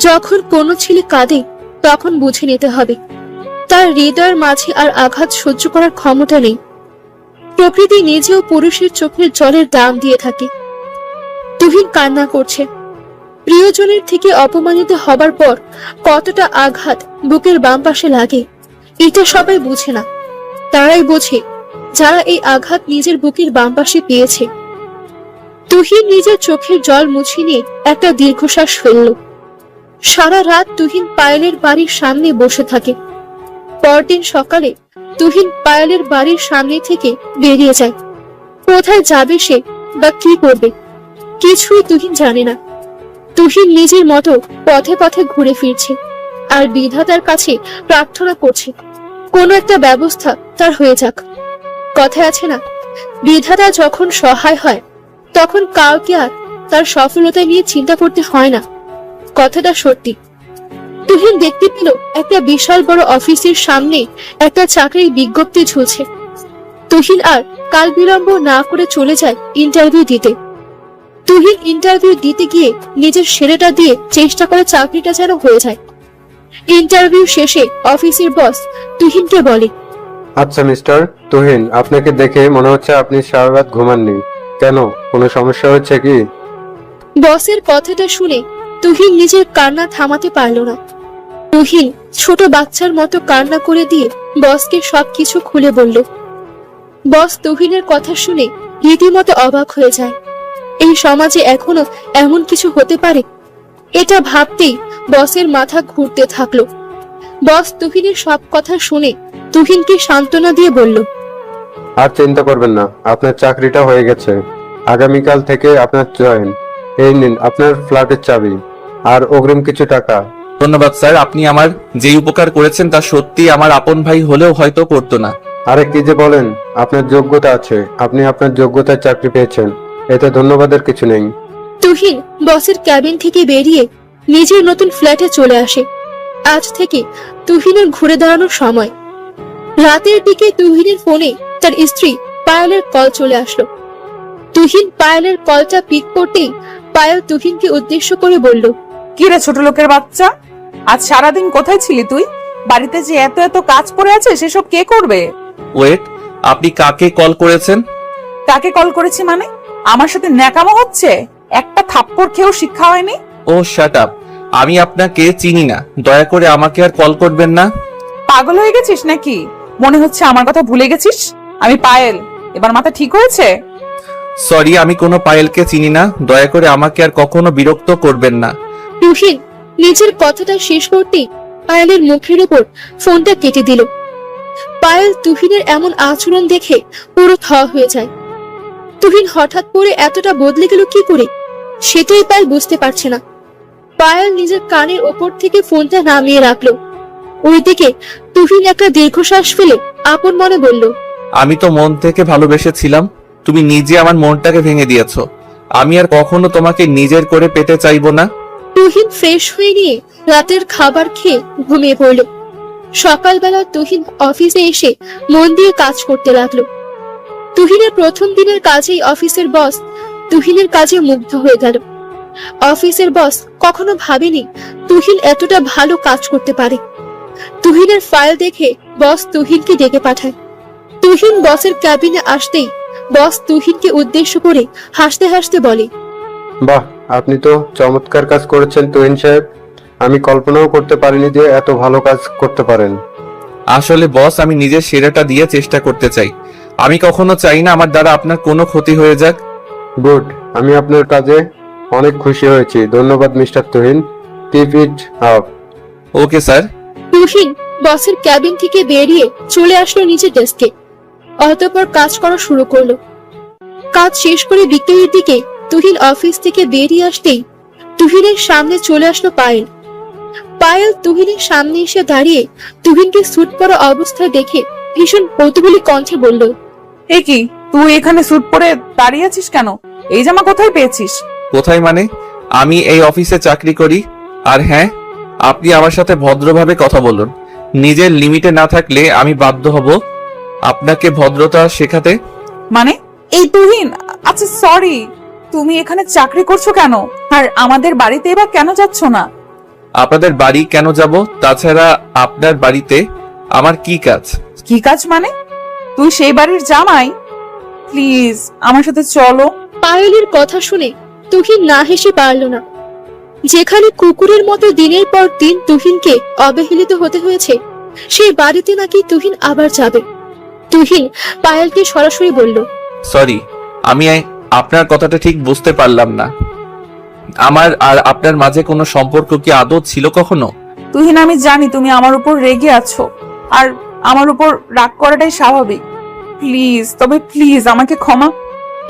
যখন কোনো ছেলে কাঁদে তখন বুঝে নিতে হবে তার হৃদয়ের মাঝে আর আঘাত সহ্য করার ক্ষমতা নেই। প্রকৃতি নিজেও পুরুষের চোখের জলের দাম দিয়ে থাকে। তুহিন কান্না করছে। প্রিয়জনের থেকে অপমানিত হবার পর কতটা আঘাত বুকের বাম পাশে লাগে এটা সবাই বুঝে না। তারাই বোঝে যারা এই আঘাত নিজের বুকের বাম পাশে পেয়েছে। তুহিন নিজের চোখের জল মুছে নিয়ে একটা দীর্ঘশ্বাস ফেলল। সারা রাত তুহিন পায়েলের বাড়ির সামনে বসে থাকে। পরদিন সকালে তুহিন পায়েলের বাড়ির সামনে থেকে বেরিয়ে যায়। কোথায় যাবে সে বা কি করবে কিছুই তুহিন জানে না। তুহিন নিজের মতো পথে পথে ঘুরে ফিরছে আর বিধাতার কাছে প্রার্থনা করছে কোনো একটা ব্যবস্থা তার হয়ে যাক। কথায় আছে না, বিধাতা যখন সহায় হয় তখন কাউকে আর তার সফলতা নিয়ে চিন্তা করতে হয় না। কথাটা সত্যি। তুহিন দেখতে পেল একটা বিশাল বড় অফিসের সামনে একটা চাকরির বিজ্ঞপ্তি ঝুলছে। তুহিন আর কাল বিলম্ব না করে চলে যায় ইন্টারভিউ দিতে। তুহিন ইন্টারভিউ দিতে গিয়ে নিজের সেরাটা দিয়ে চেষ্টা করে চাকরিটা যেন হয়ে যায়। ইন্টারভিউ শেষে অফিসের বস তুহিনকে বলে, আচ্ছা মিস্টার তুহিন, আপনাকে দেখে মনে হচ্ছে আপনি সারা রাত ঘুমাননি। কেন, কোনো সমস্যা হচ্ছে কি? বসের কথাটা শুনে তুহিন নিজের কান্না থামাতে পারল না। তুহিন ছোট বাচ্চার মতো কান্না করে দিয়ে বসকে সবকিছু খুলে বলল। বস তুহিনের কথা শুনে রীতিমতো অবাক হয়ে যায়। এই সমাজে এখনো এমন কিছু হতে পারে, এটা ভাবতেই বসের মাথা ঘুরতে থাকলো। বস তুহিনের সব কথা শুনে তুহিনকে সান্ত্বনা দিয়ে বলল, আর চিন্তা করবেন না, আপনার চাকরিটা হয়ে গেছে। আগামীকাল থেকে আপনার জয়েন। এই নিন আপনার ফ্ল্যাটের চাবি আর অগ্রিম কিছু টাকা। ধন্যবাদ স্যার, আপনি আমার যে উপকার করেছেন তা সত্যি আমার আপন ভাই হলেও হয়তো করতো না। আরে কি যে বলেন, আপনার যোগ্যতা আছে, আপনি আপনার যোগ্যতায় চাকরি পেয়েছেন, এতে ধন্যবাদের কিছু নেই। তুহিন বসের ক্যাবিন থেকে বেরিয়ে নিজের নতুন ফ্ল্যাটে চলে আসে। আজ থেকে তুহিনের ঘুরে দাঁড়ানোর সময়। রাতের দিকে তুহিনের ফোনে তার স্ত্রী পায়েলের কল চলে আসলো। তুহিন পায়েলের কলটা পিক করতেই পায়েল তুহিনকে উদ্দেশ্য করে বলল, কি রে ছোট লোকের বাচ্চা, আজ সারাদিন কোথায় ছিলি তুই? বাড়িতে যে এত এত কাজ পড়ে আছে সেসব কে করবে? ওয়েট, আপনি কাকে কল করেছেন? কাকে কল করেছি মানে? আমার সাথে ন্যাকামো হচ্ছে? একটা থাপ্পড় খেয়েও শিক্ষা হয়নি? ও শাট আপ, আমি আপনাকে চিনি না, দয়া করে আমাকে আর কল করবেন না। পাগল হয়ে গেছিস নাকি? মনে হচ্ছে আমার কথা ভুলে গেছিস। আমি পায়েল, এবার মাথা ঠিক হয়েছে? সরি, আমি কোনো পায়েলকে চিনি না, দয়া করে আমাকে আর কখনো বিরক্ত করবেন না। তুহিন নিজের কথাটা শেষ করতেই পায়েলের মুখের উপর ফোনটা কেটে দিল। পায়েল তুহিনের এমন আচরণ দেখে পুরো থ হয়ে যায়। তুহিন হঠাৎ করে এতটা বদলে গেল কি করে, সেটাই পায়েল বুঝতে পারছে না। পায়েল নিজের কানের ওপর থেকে ফোনটা নামিয়ে রাখলো। ওইদিকে তুহিন একটা দীর্ঘশ্বাস ফেলে আপন মনে বলল, আমি তো মন থেকে ভালোবেসেছিলাম, তুমি নিজে আমার মনটাকে ভেঙে দিয়েছো। আমি আর কখনো তোমাকে নিজের করে পেতে চাইবো না। তুহিন ফ্রেশ হয়ে নিয়ে রাতের খাবার খেয়ে ঘুমিয়ে পড়ল। সকালবেলা তুহিন অফিসে এসে মন দিয়ে কাজ করতে লাগলো। তুহিনের প্রথম দিনের কাজেই অফিসের বস তুহিনের কাজে মুগ্ধ হয়ে গেল। অফিসের বস কখনো ভাবেনি তুহিন এতটা ভালো কাজ করতে পারে। তুহিনের ফাইল দেখে বস তুহিনকে ডেকে পাঠায়। তুহিন বসের ক্যাবিনে আসতেই বস তুহিনকে উদ্দেশ্য করে হাসতে হাসতে বলে, বাহ, আপনি তো চমৎকার কাজ করেছেন তুহিন সাহেব। আমি কল্পনাও করতে পারিনি যে এত ভালো কাজ করতে পারেন। আসলে বস, আমি নিজের সেরাটা দিয়ে চেষ্টা করতে চাই। আমি কখনো চাই না আমার দ্বারা আপনার কোনো ক্ষতি হয়ে যাক। গুড, আমি আপনার কাজে অনেক খুশি হয়েছি। ধন্যবাদ mister Tuhin. Keep it up. Okay sir. Tuhin বসের ক্যাবিন থেকে বেরিয়ে চলে আসলো নিজের ডেস্কে। অতঃপর কাজ করা শুরু করলো। কাজ শেষ করে বিকেলের দিকে তুহিন অফিস থেকে বেরিয়ে আসতেই তুহিনের সামনে চলে আসলো পায়েল। পায়েল তুহিনের সামনে এসে দাঁড়িয়ে তুহিনকে স্যুট পরা অবস্থায় দেখে ভীষণ কৌতূহলী কণ্ঠে বলল, এ কি, তুই এখানে স্যুট পরে দাঁড়িয়ে আছিস কেন? এই জামা কোথায় পেয়েছিস? কোথায় মানে? আমি এই অফিসে চাকরি করি। আর হ্যাঁ, আপনি আমার সাথে ভদ্রভাবে কথা বলুন। নিজের লিমিটে না থাকলে আমি বাধ্য হব আপনাকে ভদ্রতা শেখাতে। মানে এই তুহিন, আচ্ছা সরি, তুমি এখানে চাকরি করছো কেন? আর আমাদের বাড়িতে এবার কেন যাচ্ছ না? আপনাদের বাড়ি কেন যাব? তাছাড়া আপনার বাড়িতে আমার কি কাজ? কি কাজ মানে? তুই সেই বাড়ির জামাই? প্লিজ আমার সাথে চলো। পায়েলের কথা শুনে তুহিন না হেসে পারল না। যেখানে কুকুরের মতো দিনের পর দিন তুহিনকে অবহেলিত হতে হয়েছে, সেই বাড়িতে নাকি তুহিন আবার যাবে। তুহিন পায়েলকে সরাসরি বলল, সরি, আমি আপনার কথাটা ঠিক বুঝতে পারলাম না। আমার আর আপনার মাঝে কোনো সম্পর্ক কি আদৌ ছিল কখনো? তুহিন, আমি জানি তুমি আমার উপর রেগে আছো, আর আমার উপর রাগ করাটাই স্বাভাবিক। প্লিজ, তবে প্লিজ আমাকে ক্ষমা।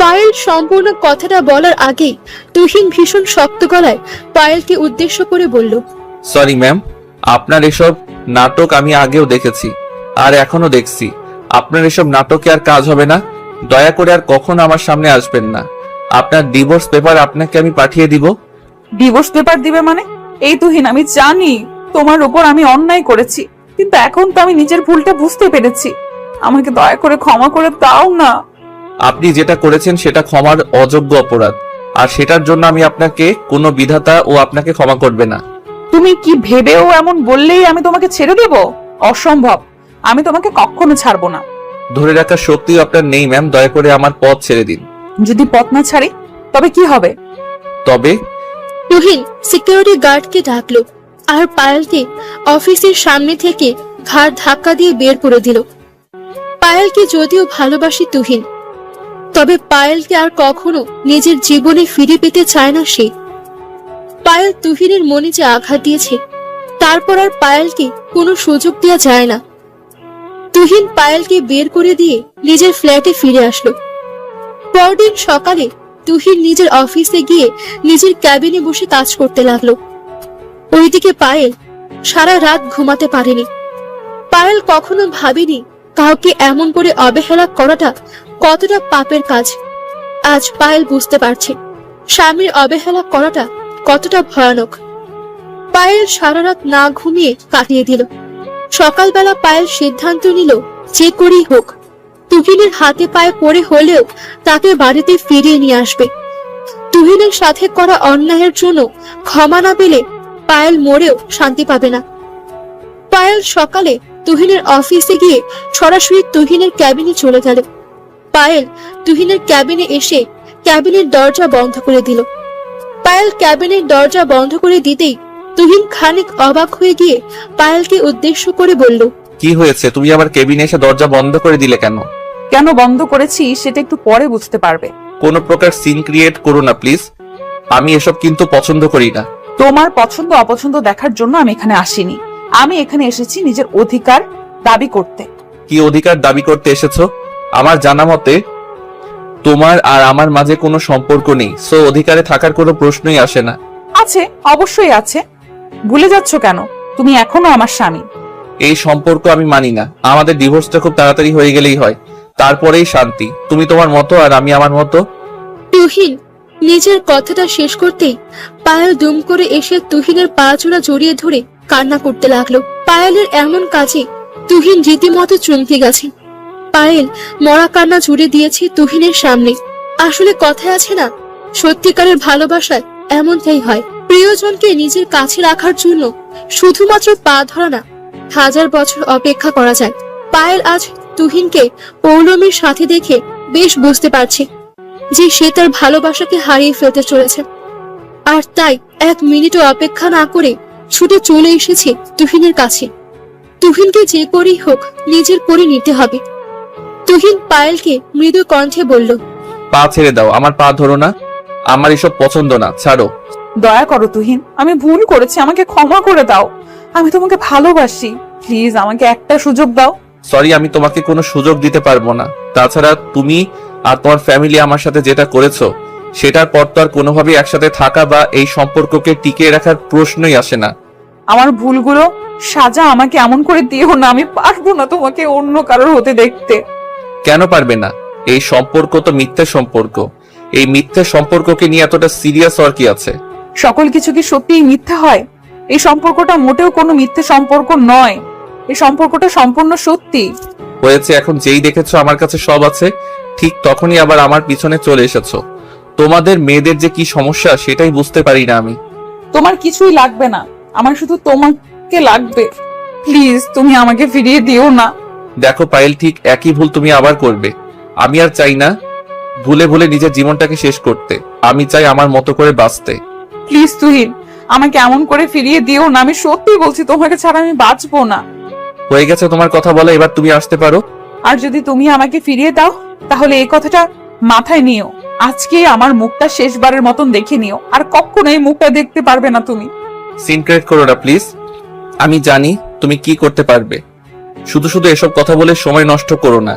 পায়েল সম্পূর্ণ কথাটা বলার আগেই তুহিন ভীষণ শক্ত গলায় পায়েলকে উদ্দেশ্য করে বলল, সরি ম্যাম, আপনার এসব নাটক আমি আগেও দেখেছি আর এখনো দেখছি। আপনার এসব নাটকে আর কাজ হবে না। দয়া করে আর কখনো আমার সামনে আসবেন না। আপনার ডিভোর্স পেপার আপনাকে আমি পাঠিয়ে দিব। ডিভোর্স পেপার দিবে মানে? এই তুহিন, আমি জানি তোমার উপর আমি অন্যায় করেছি, কিন্তু এখন তো আমি নিজের ভুলটা বুঝতে পেরেছি। আমাকে দয়া করে ক্ষমা করে দাও না। আপনি যেটা করেছেন সেটা ক্ষমার অযোগ্য অপরাধ, আর সেটার জন্য আমি আপনাকে কোনো বিধাতা ও আপনাকে ক্ষমা করবে না। তুমি কি ভেবেও এমন বললেই আমি তোমাকে ছেড়ে দেব? অসম্ভব, আমি তোমাকে কখনো ছাড়বো না। ধরে রাখার শক্তিও আপনার নেই ম্যাম। দয়া করে আমার পথ ছেড়ে দিন। যদি পথ না ছাড়ি তবে কি হবে? তবে তুহিন সিকিউরিটি গার্ডকে ডাকলো আর পায়েলকে অফিসের সামনে থেকে ঘাড় ধাক্কা দিয়ে বের করে দিল। পায়েলকে যদিও ভালোবাসি তুহিন, তবে পায়েলকে আর কখনো নিজের জীবনে ফিরে পেতে চায় না সে। পায়েল তুহিনের মনে যে আঘাত দিয়েছে, তারপর আর পায়েলকে কোনো সুযোগ দেওয়া যায় না। তুহিন পায়েলকে বের করে দিয়ে নিজের ফ্ল্যাটে ফিরে আসলো। পরদিন সকালে তুহিন নিজের অফিসে গিয়ে নিজের ক্যাবিনে বসে কাজ করতে লাগলো। ওইদিকে পায়েল সারা রাত ঘুমাতে পারেনি। পায়েল কখনো ভাবেনি কাউকে এমন করে অবহেলা করাটা কতটা পাপের কাজ। আজ পায়েল বুঝতে পারছে স্বামীর অবহেলা করাটা কতটা ভয়ানক। পায়েল সারা রাত না ঘুমিয়ে কাটিয়ে দিল। সকালবেলা পায়েল সিদ্ধান্ত নিল যে করেই হোক তুহিনের হাতে পায়ে পড়ে হলেও তাকে বাড়িতে ফিরিয়ে নিয়ে আসবে। তুহিনের সাথে করা অন্যায়ের জন্য ক্ষমা না পেলে পায়েল মরেও শান্তি পাবে না। পায়েল সকালে তুহিনের অফিসে গিয়ে সরাসরি তুহিনের ক্যাবিনে চলে গেল। পায়েল তুহিনের ক্যাবিনে এসে ক্যাবিনের দরজা বন্ধ করে দিল। পায়েল ক্যাবিনের দরজা বন্ধ করে দিতেই তুহিন খানিক অবাক হয়ে গিয়ে পায়েলকে উদ্দেশ্য করে বলল, কি হয়েছে? তুমি আমার কেবিনে এসে দরজা বন্ধ করে দিলে কেন? কেন বন্ধ করেছি সেটা একটু পরে বুঝতে পারবে। কোনো প্রকার সিন ক্রিয়েট করো না প্লিজ। আমি এসব কিন্তু পছন্দ করি না। তোমার পছন্দ অপছন্দ দেখার জন্য আমি এখানে আসিনি। আমি এখানে এসেছি নিজের অধিকার দাবি করতে। কি অধিকার দাবি করতে এসেছো? আমার জানা মতে তোমার আর আমার মাঝে কোনো সম্পর্ক নেই, সো অধিকারে থাকার কোনো প্রশ্নই আসে না। আছে, অবশ্যই আছে। ভুলে যাচ্ছ কেন? তুমি এখনো আমার স্বামী। এই সম্পর্ক আমি মানি না। আমাদের ডিভোর্সটা খুব তাড়াতাড়ি হয়ে গেলেই হয়, তারপরেই শান্তি। তুমি তোমার মতো আর আমি আমার মতো। তুহিন নিজের কথাটা শেষ করতেই পায়েল দুম করে এসে তুহিনের পা জোড়া জড়িয়ে ধরে কান্না করতে লাগলো। পায়েলের এমন কাজে তুহিন রীতিমতো চমকে গেছে। পায়েল মরা কান্না জুড়ে দিয়েছে তুহিনের সামনে। আসলে কথায় আছে না, সত্যিকারের ভালোবাসায় এমনটাই হয়। প্রিয়জনকে নিজের কাছে রাখার জন্য শুধুমাত্র পা ধরা না, 1000 বছর অপেক্ষা করা যায়। পায়েল আজ তুহিনকে পৌলমীর সাথে দেখে বেশ বুঝতে পারছে যে সে তার ভালোবাসাকে হারিয়ে ফেলতে চলেছে। আর তাই 1 মিনিটও অপেক্ষা না করে ছুটে চলে এসেছে তুহিনের কাছে। তুহিনকে যে করেই হোক নিজের করে নিতে হবে। তুহিন পায়েলকে মৃদু কণ্ঠে বলল, পা ছেড়ে দাও, আমার পা ধরো না। আমার এসব পছন্দ না, ছাড়ো। দয়া করো তুহিন, আমি ভুল করেছি, আমাকে ক্ষমা করে দাও। আমি তোমাকে ভালোবাসি, প্লিজ আমাকে একটা সুযোগ দাও। সরি, আমি তোমাকে কোনো সুযোগ দিতে পারবো না। তাছাড়া তুমি আর তোমার ফ্যামিলি আমার সাথে যেটা করেছো, সেটার পর তো আর কোনোভাবেই একসাথে থাকা বা এই সম্পর্ককে টিকিয়ে রাখার প্রশ্নই আসে না। আমার ভুলগুলো সাজা আমাকে এমন করে দিও না। আমি পারবো না তোমাকে অন্য কারোর হতে দেখতে। কেন পারবে না? এই সম্পর্ক তো মিথ্যে সম্পর্ক। এই মিথ্যে সম্পর্ককে নিয়ে এতটা সিরিয়াস আর কি আছে? সকল কিছু কি সত্যিই মিথ্যা হয়? এই সম্পর্কটা মোটেও কোনো মিথ্যে সম্পর্ক নয়। এই সম্পর্কটা সম্পূর্ণ সত্যি। হয়েছে, এখন যেই দেখেছো আমার কাছে সব আছে, ঠিক তখনই আবার আমার পিছনে চলে এসেছো। তোমাদের মেয়েদের যে কি সমস্যা সেটাই বুঝতে পারি না আমি। তোমার কিছুই লাগবে না, আমার শুধু তোমাকে লাগবে। প্লিজ তুমি আমাকে ফিরিয়ে দিও না। দেখো পায়েল, ঠিক একই ভুল তুমি আবার করবে। আমি আর চাই না ভুলে ভুলে নিজের জীবনটাকে শেষ করতে। আমি চাই আমার মতো করে বাঁচতে। প্লিজ তুহিন, আমাকে এমন করে ফিরিয়ে দিও না। আমি সত্যি বলছি, তোমাকে ছাড়া আমি বাঁচবো না। হয়ে গেছে তোমার কথা বলা, এবার তুমি আসতে পারো। আর যদি তুমি আমাকে ফিরিয়ে দাও তাহলে এই কথাটা মাথায় নিও। আজকে আমার মুখটা শেষবারের মতন দেখে নিও, আর কখনো এই মুখটা দেখতে পারবে না তুমি। সিন ক্রিয়েট করো না প্লিজ। আমি জানি তুমি কি করতে পারবে, শুধু শুধু এসব কথা বলে সময় নষ্ট করো না।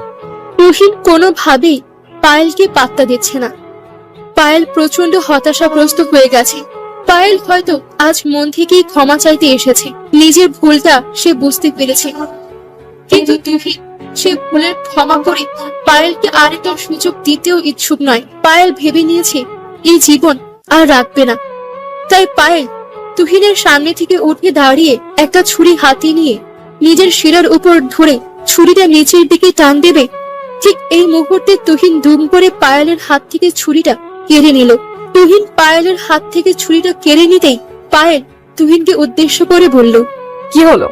তুহিন কোনোভাবেই পায়েলকে পাত্তা দিচ্ছে না। পায়েল প্রচন্ড হতাশাগ্রস্ত হয়ে গেছে। পায়েল হয়তো আজ মন থেকেই ক্ষমা চাইতে এসেছে, নিজের ভুলটা সে বুঝতে পেরেছে। কিন্তু তুহিন সে ভুলের ক্ষমা করে পায়েলকে আরেকটা সুযোগ দিতেও ইচ্ছুক নয়। পায়েল ভেবে নিয়েছে এই জীবন আর রাখবে না। তাই পায়েল তুহিনের সামনে থেকে উঠে দাঁড়িয়ে একটা ছুরি হাতে নিয়ে নিজের শিরার উপর ধরে ছুরিটা নিচের দিকে টান দেবে। ঠিক এই মুহূর্তে তুহিন দুম করে পায়েলের হাত থেকে ছুরিটা কেড়ে নিল। তুহিন পায়েলের হাত থেকে ছুরিটা কেড়ে নিতেই পায়েল তুহিনকে উদ্দেশ্য করে বলল, কি হলো?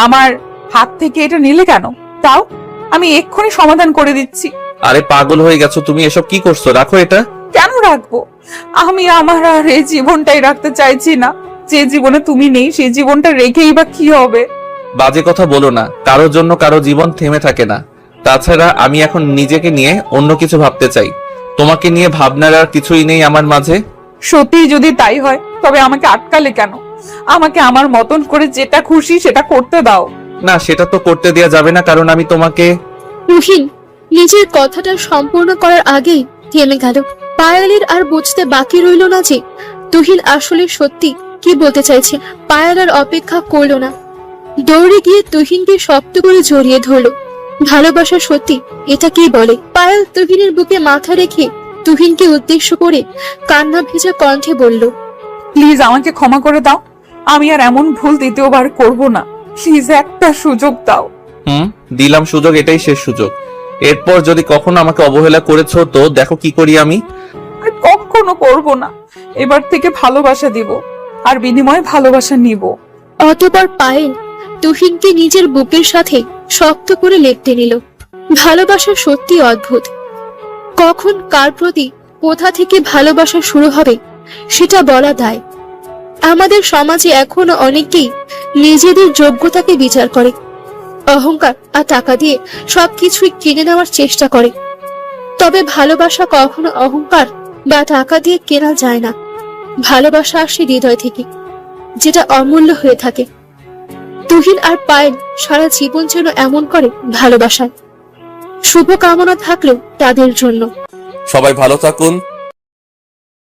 আমার হাত থেকে এটা নিলে কেন? তাও আমি এক্ষুনি সমাধান করে দিচ্ছি। আরে পাগল হয়ে গেছো তুমি, এসব কি করছো? রাখো এটা। কেন রাখবো? আমি আমার আর এই জীবনটাই রাখতে চাইছি না। যে জীবনে তুমি নেই সেই জীবনটা রেখেই বা কি হবে? বাজে কথা বলো না, কারোর জন্য কারো জীবন থেমে থাকে না। তাছাড়া আমি এখন নিজেকে নিয়ে অন্য কিছু ভাবতে চাই, তোমাকে নিয়ে ভাবনার আর কিছুই নেই আমার মাঝে। সত্যি যদি তাই হয় তবে আমাকে আটকালে কেন? আমাকে আমার মতন করে যেটা খুশি সেটা করতে দাও। না, সেটা তো করতে দেয়া যাবে না, কারণ আমি তোমাকে। তুহিন নিজের কথাটা সম্পূর্ণ করার আগেই থেমে গেল। পায়েলের আর বুঝতে বাকি রইল না যে তুহিন আসলে সত্যি কি বলতে চাইছে। পায়েল আর অপেক্ষা করল না, দৌড়ে গিয়ে তুহিনকে শক্ত করে জড়িয়ে ধরলো। ভালোবাসা সত্যি এটা কি বলে? পায়েল তুহিনের বুকে মাথা রেখে তুহিনকে উদ্দেশ্য করে কান্না ভেজা কণ্ঠে বলল, প্লিজ আমাকে ক্ষমা করে দাও। আমি আর এমন ভুল দ্বিতীয়বার করব না। প্লিজ একটা সুযোগ দাও। দিলাম সুযোগ, এটাই শেষ সুযোগ। এরপর যদি কখনো আমাকে অবহেলা করেছো তো দেখো কি করি আমি। আর কখনো করব না। এবার থেকে ভালোবাসা দিব আর বিনিময়ে ভালোবাসা নিব। অতঃপর পায়েল তুহিনকে নিজের বুকের সাথে শক্ত করে লেপ্টে নিল। ভালোবাসা সত্যি অদ্ভুত। কখন কার প্রতি কোথা থেকে ভালোবাসা শুরু হবে সেটা বলা দায়। আমাদের সমাজে এখনো অনেকেই নিজেদের যোগ্যতাকে বিচার করে, অহংকার আর টাকা দিয়ে সবকিছুই কিনে নেওয়ার চেষ্টা করে। তবে ভালোবাসা কখনো অহংকার বা টাকা দিয়ে কেনা যায় না। ভালোবাসা আসে হৃদয় থেকে, যেটা অমূল্য হয়ে থাকে। তুহিন আর পায়েল সারা জীবন যেন এমন করে ভালোবাসায়। শুভকামনা থাকলো তাদের জন্য। সবাই ভালো থাকুন।